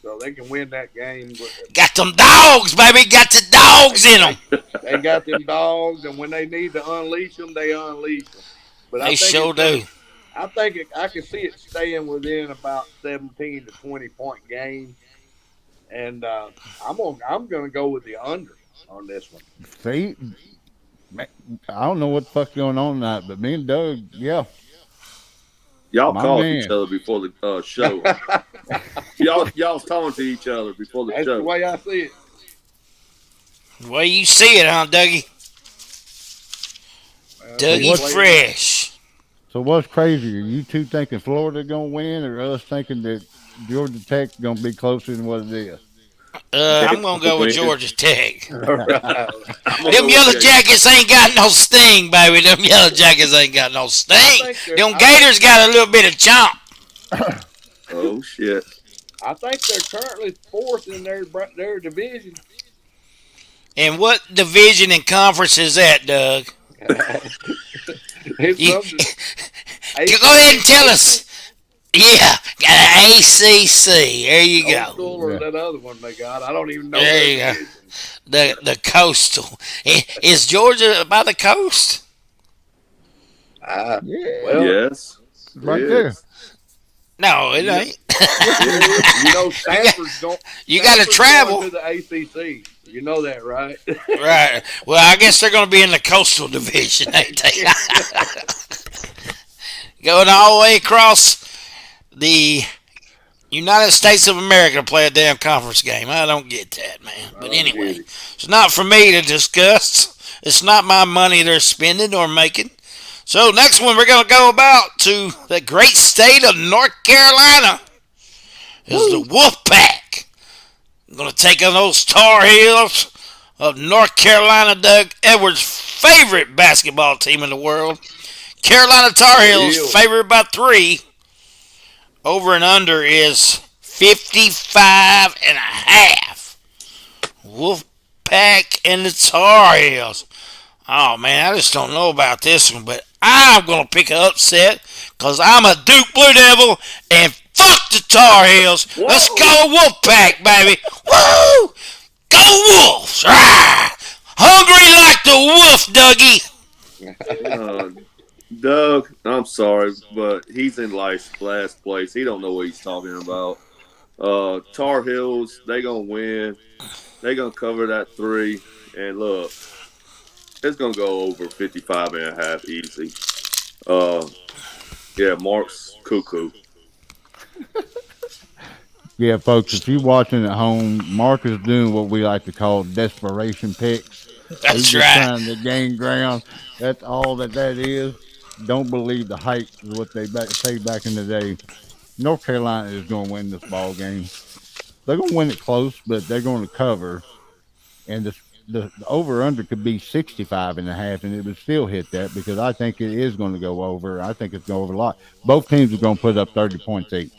So they can win that game. Got them dogs, baby. Got the dogs in them. They got them dogs, and when they need to unleash them, they unleash them. But They sure do. I think I can see it staying within about 17 to 20 point game, and I'm gonna go with the under on this one. See, I don't know what the fuck's going on tonight, but me and Doug, yeah. Y'all My called man. each other before the show. y'all talking to each other before the That's show. the way I see it. The way you see it, huh, Dougie? Dougie what's- Fresh. So what's crazier? You two thinking Florida gonna win, or us thinking that Georgia Tech's gonna be closer than what it is? I'm going to go with Georgia Tech. All right. Them Yellow Jackets ain't got no sting, baby. Them Yellow Jackets ain't got no sting. Them Gators got a little bit of chomp. Oh shit! I think they're currently fourth in their division. And what division and conference is that, Doug? It's You- something- Go ahead and tell us. Yeah, got an ACC. There you Old go. School or that other one they got. I don't even know. There you their go. division. The coastal. Is Georgia by the coast? Yeah, Well, Yes, right Yes. there. No, it ain't. you know, Stanford's going. You got to travel. to the ACC. You know that, right? Right. Well, I guess they're going to be in the coastal division, ain't they? Going all the way across the United States of America play a damn conference game. I don't get that, man. I But don't get anyway, it. it's not for me to discuss. It's not my money they're spending or making. So next one we're gonna go about to the great state of North Carolina is the Woo! Wolf Pack. I'm gonna take on those Tar Heels of North Carolina, Doug Edwards' favorite basketball team in the world. Carolina Tar Tar Heels Heels. favored by 3. Over and under is 55 and a half. Wolfpack and the Tar Heels. Oh man, I just don't know about this one, but I'm gonna pick an upset because I'm a Duke Blue Devil and fuck the Tar Heels. Let's Whoa! go Wolfpack, baby. Woo! Go Wolves! Rah! Hungry like the wolf, Dougie. Uh, Doug, I'm sorry, but he's in last place. He don't know what he's talking about. Tar Heels, they gonna win. They gonna cover that 3. And look, it's gonna go over 55 and a half easy. Uh, yeah, Mark's cuckoo. Yeah, folks, if you're watching at home, Mark is doing what we like to call desperation picks. He's That's just right. trying to gain ground. That's all that is. Don't believe the hype is what they say back in the day. North Carolina is going to win this ball game. They're going to win it close, but they're going to cover. And the over under could be 65 and a half, and it would still hit that because I think it is going to go over. I think it's going over a lot. Both teams are going to put up 30 points each.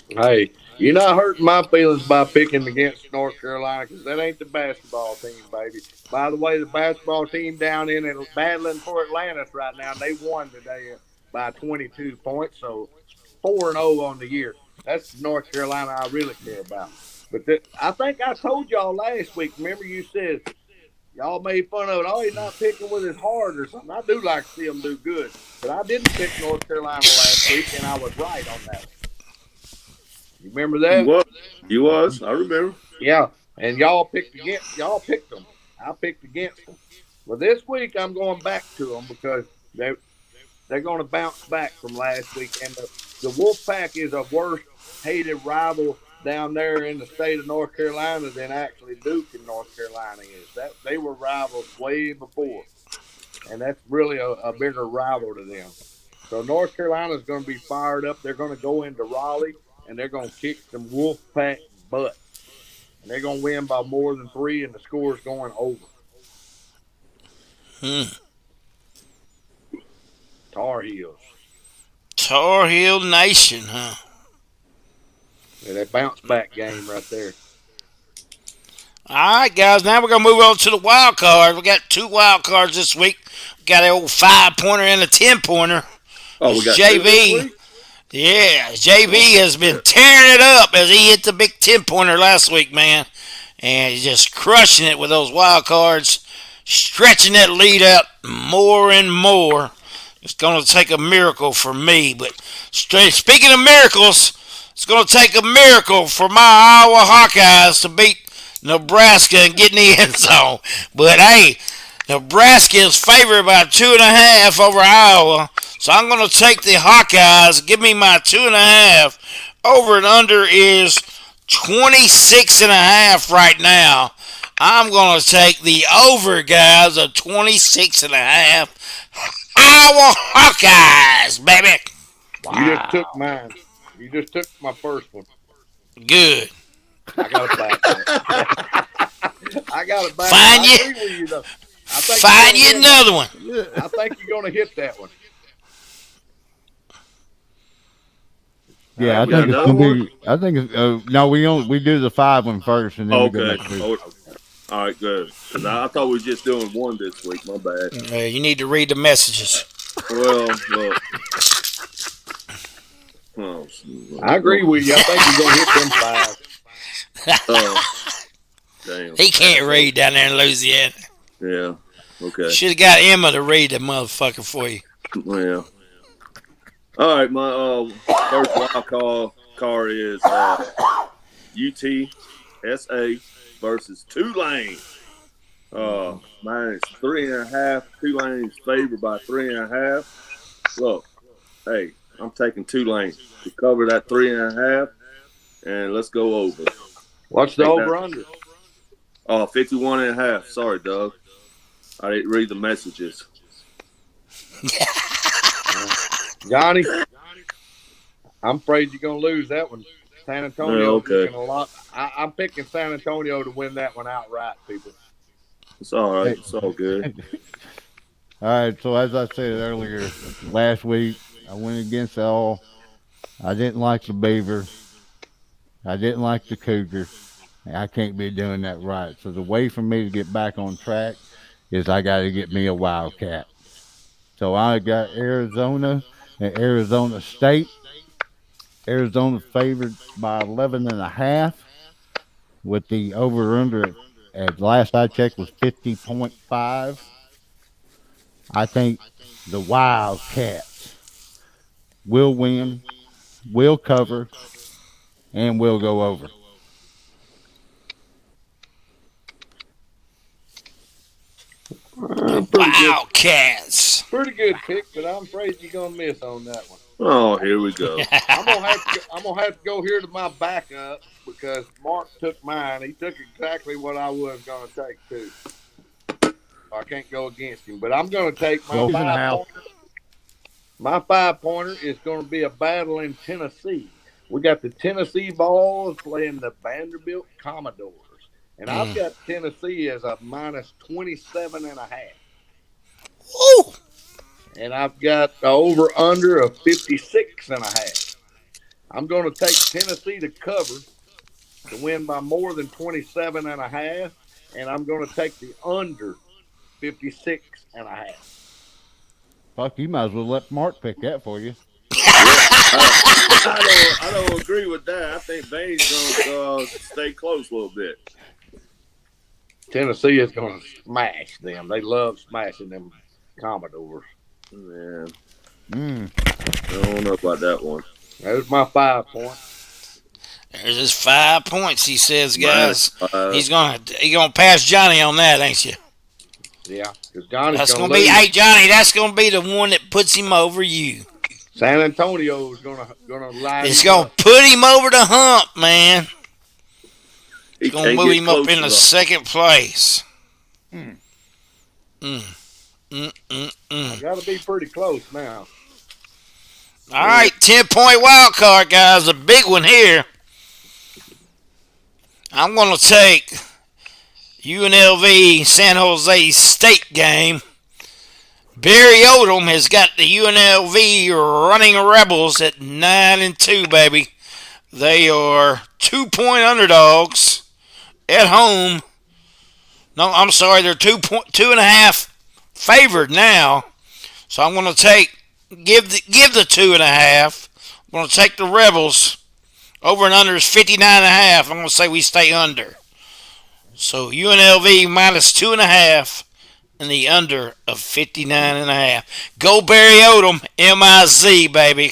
Hey, you're not hurting my feelings by picking against North Carolina because that ain't the basketball team, baby. By the way, the basketball team down in battling for Atlantis right now, they won today by 22 points, so 4-0 on the year. That's the North Carolina I really care about. But I think I told y'all last week. Remember, you said y'all made fun of it. Oh, he's not picking with his heart or something. I do like to see him do good, but I didn't pick North Carolina last week, and I was right on that one. You remember You that? was, you was. I remember. Yeah. And y'all picked them. I picked against them. Well, this week I'm going back to them because they're going to bounce back from last week. And the Wolfpack is a worse hated rival down there in the state of North Carolina than actually Duke in North Carolina is. That they were rivals way before, and that's really a bigger rival to them. So North Carolina is going to be fired up. They're going to go into Raleigh and they're going to kick some Wolfpack butt, and they're going to win by more than 3, and the score is going over. Hmm. Tar Heels. Tar Heel Nation, huh? Yeah, that bounce back game right there. All right, guys. Now we're gonna move on to the wild card. We got 2 wild cards this week. We got an old 5-pointer and a 10-pointer. Oh, we It's got 2 this JB. week? Yeah, Oh, JB has been shit. tearing it up as he hit the big 10-pointer last week, man. And he's just crushing it with those wild cards, stretching that lead out more and more. It's going to take a miracle for me. But speaking of miracles, it's going to take a miracle for my Iowa Hawkeyes to beat Nebraska and get in the end zone. But hey, Nebraska is favored by 2.5 over Iowa. So I'm going to take the Hawkeyes. Give me my 2.5. Over and under is 26.5 right now. I'm going to take the over, guys, of 26.5. Iowa Hawkeyes, baby. You just took Wow. mine. You just took my first one. Good. I got it back. I got it back. Find I you, agree with you though. I think you're find going to you win that another one. one. I think you're going to hit that one. All Yeah, right, I We we got think got it's another gonna another one. one? be. I think it's no. We do the 5 one first, and then we go Okay. back to. Oh, all right, good. Because I thought we were just doing one this week. My bad. You need to read the messages. Well, look. Oh, I agree with you. I think you're going to hit them 5. oh, damn. He can't read down there in Louisiana. Yeah. Okay. Should have got Emma to read the motherfucker for you. Well. All right. My first wild card is UTSA versus Tulane. Mine is 3.5. Tulane's favored by 3.5. Look, hey, I'm taking Tulane to cover that 3.5, and let's go over. What's the Take that. over under? 51.5. Sorry, Doug. I didn't read the messages. Johnny, I'm afraid you're gonna lose that one. San Yeah, Antonio's okay. looking a lot. I'm picking San Antonio to win that one outright, people. It's all right. Hey, It's all good. all right. So as I said earlier, last week I went against all. I didn't like the Beaver. I didn't like the Cougar. I can't be doing that right. So the way for me to get back on track is I got to get me a Wildcat. So I got Arizona and Arizona State. Arizona favored by 11 and a half with the over under at last I checked was 50.5. I think the Wildcats will win, will cover, and will go over. Pretty good, Wildcats. pretty good pick, but I'm afraid you're gonna miss on that one. Oh, here we go. I'm gonna have to go here to my backup because Mark took mine. He took exactly what I was gonna take too. I can't go against him, but I'm gonna take my Well, five how? pointer. My 5 pointer is going to be a battle in Tennessee. We got the Tennessee Vols playing the Vanderbilt Commodores. And I've Mm. got Tennessee as a minus 27 and a half. Woo! And I've got the over under of 56 and a half. I'm going to take Tennessee to cover to win by more than 27 and a half. And I'm going to take the under 56 and a half. Fuck, you might as well let Mark pick that for you. Yeah, I don't agree with that. I think Bane's gonna stay close a little bit. Tennessee is going to smash them. They love smashing them Commodores. Man, Mm. I don't know about that one. There's my 5 point. There's his 5 points. He says, Minus guys, five. he gonna pass Johnny on that, ain't you? Yeah, because Johnny's That's going gonna to be, lose. hey Johnny, that's gonna be the one that puts him over you. San Antonio is gonna light It's him gonna up. put him over the hump, man. It's He gonna can't move get him up close to into the. second place. Mm. Mm, mm, mm, I mm. got to be pretty close now. All right, 10-point wild card, guys. A big one here. I'm gonna take UNLV San Jose State game. Barry Odom has got the UNLV running Rebels at 9-2, baby. They are 2-point underdogs at home. No, I'm sorry, they're 2.5 favored now. So I'm going to give the 2.5. I'm going to take the Rebels. Over and under is 59.5. I'm going to say we stay under. So UNLV minus 2.5 and the under of 59.5. Go Barry Odom, MIZ, baby.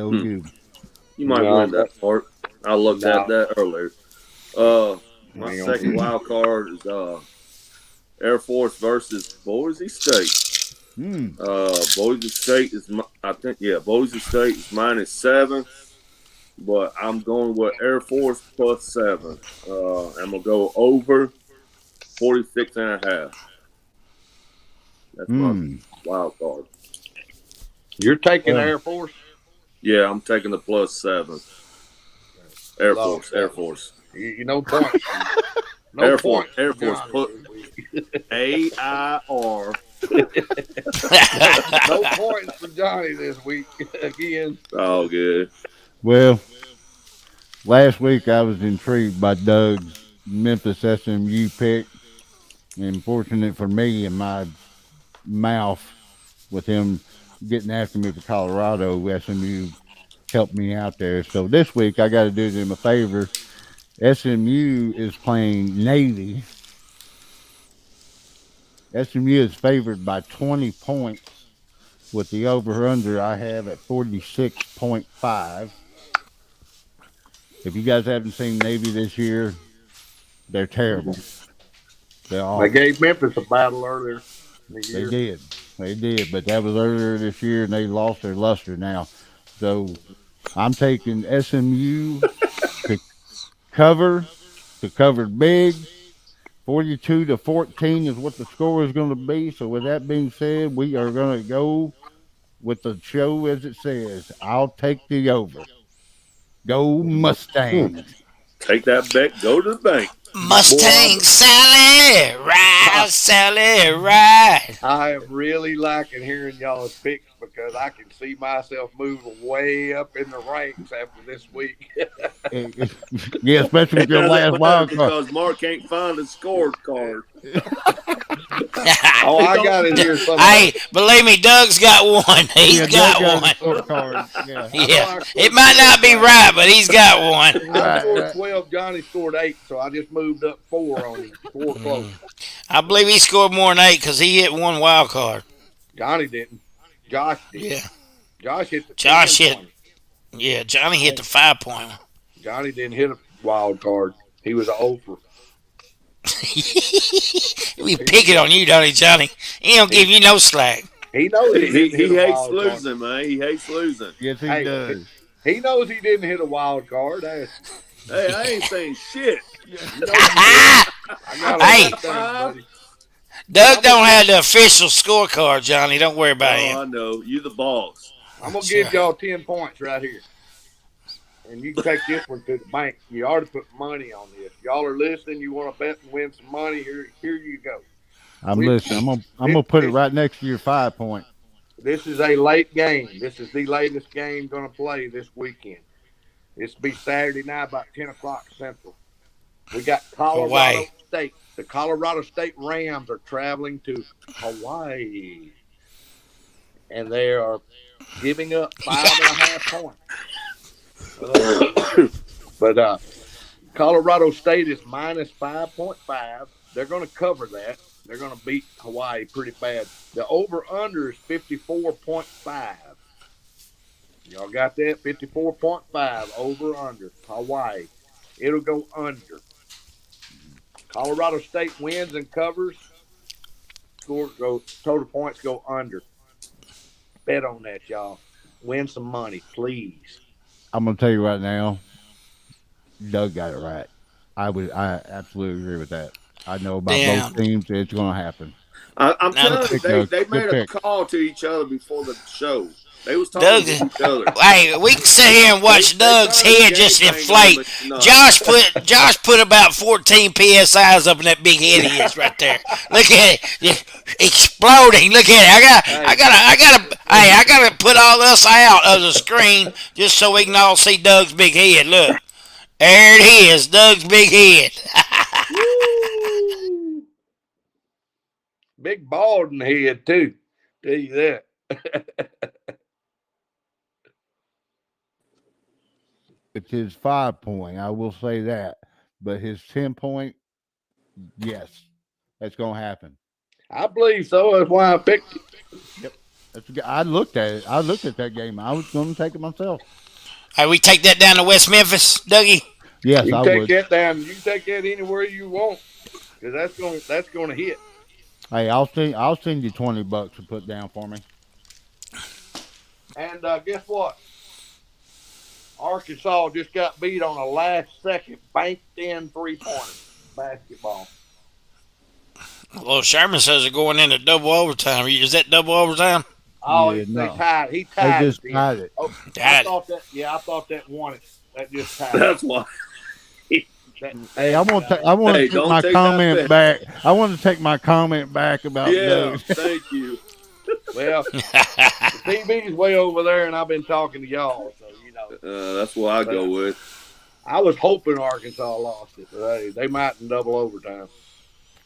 Hmm, ZOU. you might No, win that part. I looked at no, that earlier. Uh, my hang second on. wild card is Air Force versus Boise State. Mm. Boise State is I think Boise State is -7, but I'm going with Air Force +7. I'm gonna go over 46.5. That's my Mm. wild card. You're taking Well, Air Force. Yeah, I'm taking the +7. Air Love Force, Air that. Force, No points. No points Air for Force. Johnny Put this week. AIR. No points for Johnny this week again. Oh, good. well, last week I was intrigued by Doug's Memphis SMU pick, and fortunate for me in my mouth with him getting after me for Colorado, SMU helped me out there. So this week I got to do them a favor. SMU is playing Navy. SMU is favored by 20 points with the over under I have at 46.5. If you guys haven't seen Navy this year, they're terrible. They're They awful. gave Memphis a battle earlier. in the They year. did. They did. But that was earlier this year, and they lost their luster now. So I'm taking SMU to cover, to cover big. 42-14 is what the score is going to be. So with that being said, we are going to go with the show as it says. I'll take the over. Go Mustangs. Take that bet. Go to the bank. Boy, Mustang Sally, ride, Sally, ride. I am really liking hearing y'all's picks because I can see myself moving way up in the ranks after this week. Yeah, especially with It your doesn't last matter wild card. because Mark can't find a scorecard. Oh, He I don't. got it here somewhere. Hey, believe me, Doug's got one. He's Yeah, Doug got got his one. scorecard. Yeah. I know Yeah, I it scored might 12 not be last right, week. but he's got one. I Right, scored right. 12. Johnny scored 8, so I just moved up 4 on him. 4 close. I believe he scored more than 8 because he hit one wild card. Johnny didn't. Josh did. Yeah, Josh hit the 10 Josh hit. point. Yeah, Johnny hit the 5 point. Johnny didn't hit a wild card. He was an over. We pick it on you, don't he, Johnny? He don't give He, you no slack. he knows he He, didn't hit he a hates wild card. losing, man. He hates losing. Yes, he Hey, does. he knows he didn't hit a wild card. Hey, I ain't saying shit. You know you did. I got all Hey, that down, buddy. But Doug don't have the official scorecard, Johnny. Don't worry about Oh, him. I know. You the boss. I'm gonna Sure. give y'all 10 points right here, and you can take this one to the bank. You already put money on this. Y'all are listening. You want to bet and win some money? Here you go. I'm We, listening. I'm this, gonna put it this, right next to your 5 point. this is a late game. This is the latest game going to play this weekend. This will be Saturday night about 10 o'clock Central. We got Hawaii. Colorado State. The Colorado State Rams are traveling to Hawaii, and they are giving up 5.5 points. But Colorado State is minus 5.5. They're going to cover that. They're going to beat Hawaii pretty bad. The over under is 54.5. Y'all got that? 54.5 over under Hawaii. It'll go under. Colorado State wins and covers. Total points go under. Bet on that, y'all. Win some money, please. I'm gonna tell you right now, Doug got it right. I absolutely agree with that. I know about both Damn. teams. It's gonna happen. I'm Now, Good telling you, pick, Doug. they Good made a pick. call to each other before the show. They was Doug, talking to each other. hey, we can sit here and watch They Doug's started head the just game thing on, inflate. but no. Josh put about 14 psi's up in that big head of his right there. Look at it, just exploding. Look at it. I gotta put all this out of the screen just so we can all see Doug's big head. Look, there it is, Doug's big head. Woo! Big balding head, too. Tell you that. It's his 5 point. I will say that. But his 10 point, yes, that's gonna happen. I believe so. That's why I picked it. Yep. I looked at it. I looked at that game. I was gonna take it myself. Hey, we take that down to West Memphis, Dougie. Yes, You I can take would. that down. You can take that anywhere you want because that's gonna hit. Hey, I'll send you $20 to put down for me. And guess what? Arkansas just got beat on a last second banked in 3-pointer basketball. Well, Sherman says they're going into double overtime. Is that double overtime? Oh, Yeah, they no. tied. He They tied just it. Then. tied it. Oh, I Got it. thought that. Yeah, I thought that won it. That just tied. That's why. That, Hey, I want to Hey, take don't my take that comment back. back. I want to take my comment back about Yeah, Doug. thank you. well, the TV's way over there, and I've been talking to y'all, so you know. That's what I go with. I was hoping Arkansas lost it, but they might in double overtime.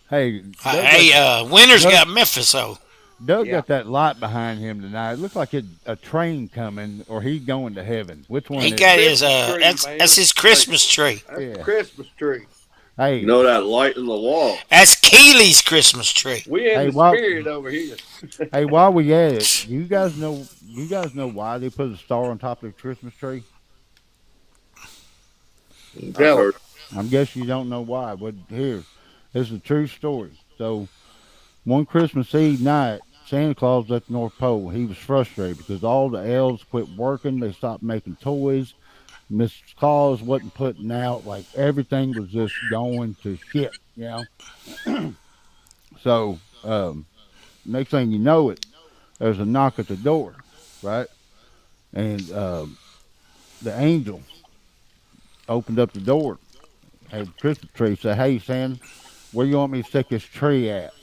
Hey, Winners Doug, got Memphis, though. Doug Yeah. got that light behind him tonight. It looks like a train coming, or he going to heaven. Which one He is got it? his, Christmas tree, man. that's his Christmas tree. That's Yeah. the Christmas tree. Hey, You know that light in the wall. That's Keely's Christmas tree. We in hey, the while spirit over here. hey, while we at it, you guys know why they put a star on top of the Christmas tree? I've Tell 'em. heard. I guess you don't know why, but here, it's a true story. So One Christmas Eve night, Santa Claus was at the North Pole. He was frustrated because all the elves quit working. They stopped making toys. Mrs. Claus wasn't putting out. Like everything was just going to shit, So next thing you know it, there's a knock at the door, right? And the angel opened up the door, had the Christmas tree, said, "Hey, Santa, where you want me to stick this tree at?"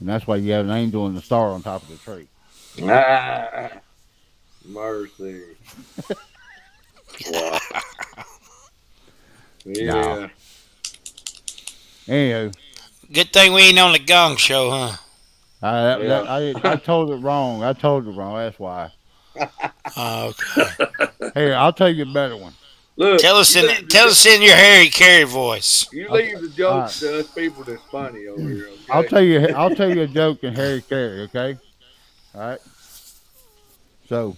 And that's why you have an angel and a star on top of the tree. Ah, mercy. Wow. No. Yeah. Anyway, Good thing we ain't on the Gong Show, huh? I told it wrong. I told it wrong. That's why. Okay. Here, I'll tell you a better one. Look, Tell us in your Harry Carey voice. you Okay. leave the All jokes right. to us people that's funny over here, I'll okay? tell you. I'll tell you a joke in Harry Carey. Okay. All right. So,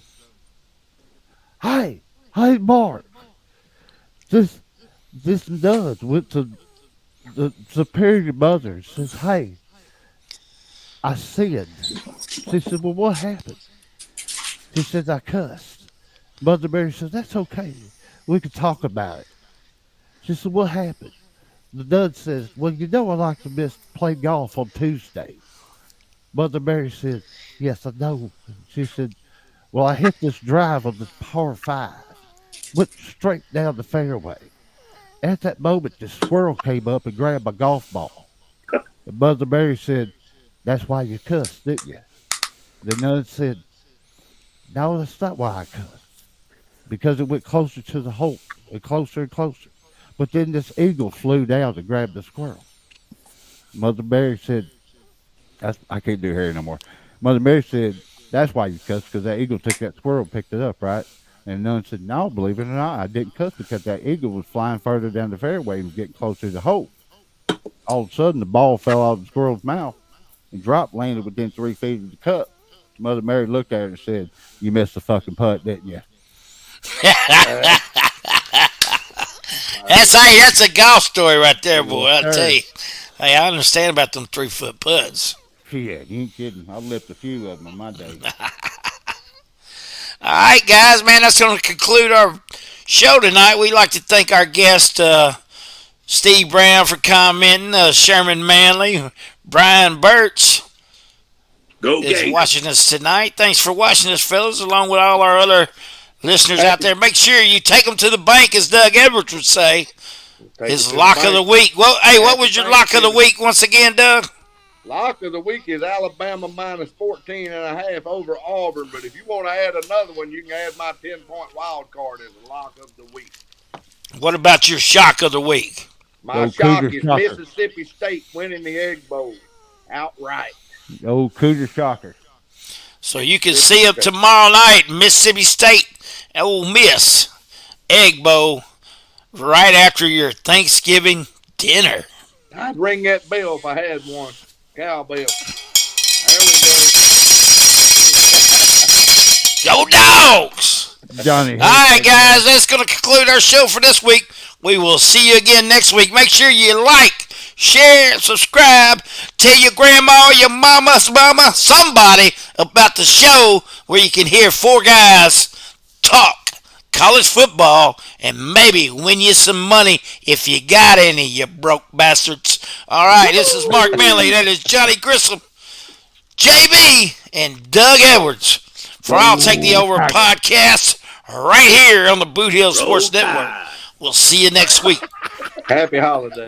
hey, Mark. This nut went to the superior mother and says, "Hey, I sinned." She said, "Well, what happened?" She says, "I cussed." Mother Mary says, "That's okay. We can talk about it." She said, "What happened?" The nun says, "Well, I like to miss play golf on Tuesday." Mother Mary said, "Yes, I know." She said, "Well, I hit this drive on this par five, went straight down the fairway. At that moment, this squirrel came up and grabbed my golf ball." And Mother Mary said, "That's why you cussed, didn't you?" The nun said, "No, that's not why I cussed. Because it went closer to the hole, and closer and closer. But then this eagle flew down to grab the squirrel." Mother Mary said, I can't do hair no more. Mother Mary said, "That's why you cussed, because that eagle took that squirrel and picked it up, right?" And none said, "No, believe it or not, I didn't cuss because that eagle was flying further down the fairway and was getting closer to the hole." All of a sudden, the ball fell out of the squirrel's mouth and dropped, landed within 3 feet of the cup. Mother Mary looked at her and said, "You missed the fucking putt, didn't you?" Uh, That's a golf story right there, boy. Yes, I'll tell sir. you. Hey, I understand about them 3 foot putts. Shit, you ain't kidding. I've lipped a few of them in my day. All right, guys, man, that's going to conclude our show tonight. We'd like to thank our guest, Steve Brown, for commenting, Sherman Manley, Brian Birch Go is Gators. watching us tonight. Thanks for watching us, fellas, along with all our other listeners out happy, there. Make sure you take them to the bank, as Doug Edwards would say. take it His to the lock of the bank. week. Well, hey, what Happy was your lock of the Thanksgiving. week once again, Doug? Lock of the week is Alabama minus 14 and a half over Auburn. But if you want to add another one, you can add my 10-point wild card as a lock of the week. What about your shock of the week? My Old shock Cougar is Shocker. Mississippi State winning the Egg Bowl outright. Old Cougar Shocker. So you can see Mississippi them State. tomorrow night, Mississippi State, Ole Miss, Egg Bowl, right after your Thanksgiving dinner. I'd ring that bell if I had one. Cowbell. There we go. Go Dogs! Johnny All hates right, that guys, guy. that's going to conclude our show for this week. We will see you again next week. Make sure you like, share, subscribe. Tell your grandma, your mama's mama, somebody about the show where you can hear four guys talk college football and maybe win you some money if you got any, you broke bastards. All right, this is Mark Manley. That is Johnny Grissom, JB, and Doug Edwards for I'll Take the Roll Over Tiger. podcast right here on the Boot Hill Roll Sports Network. Tide. We'll see you next week. Happy holidays.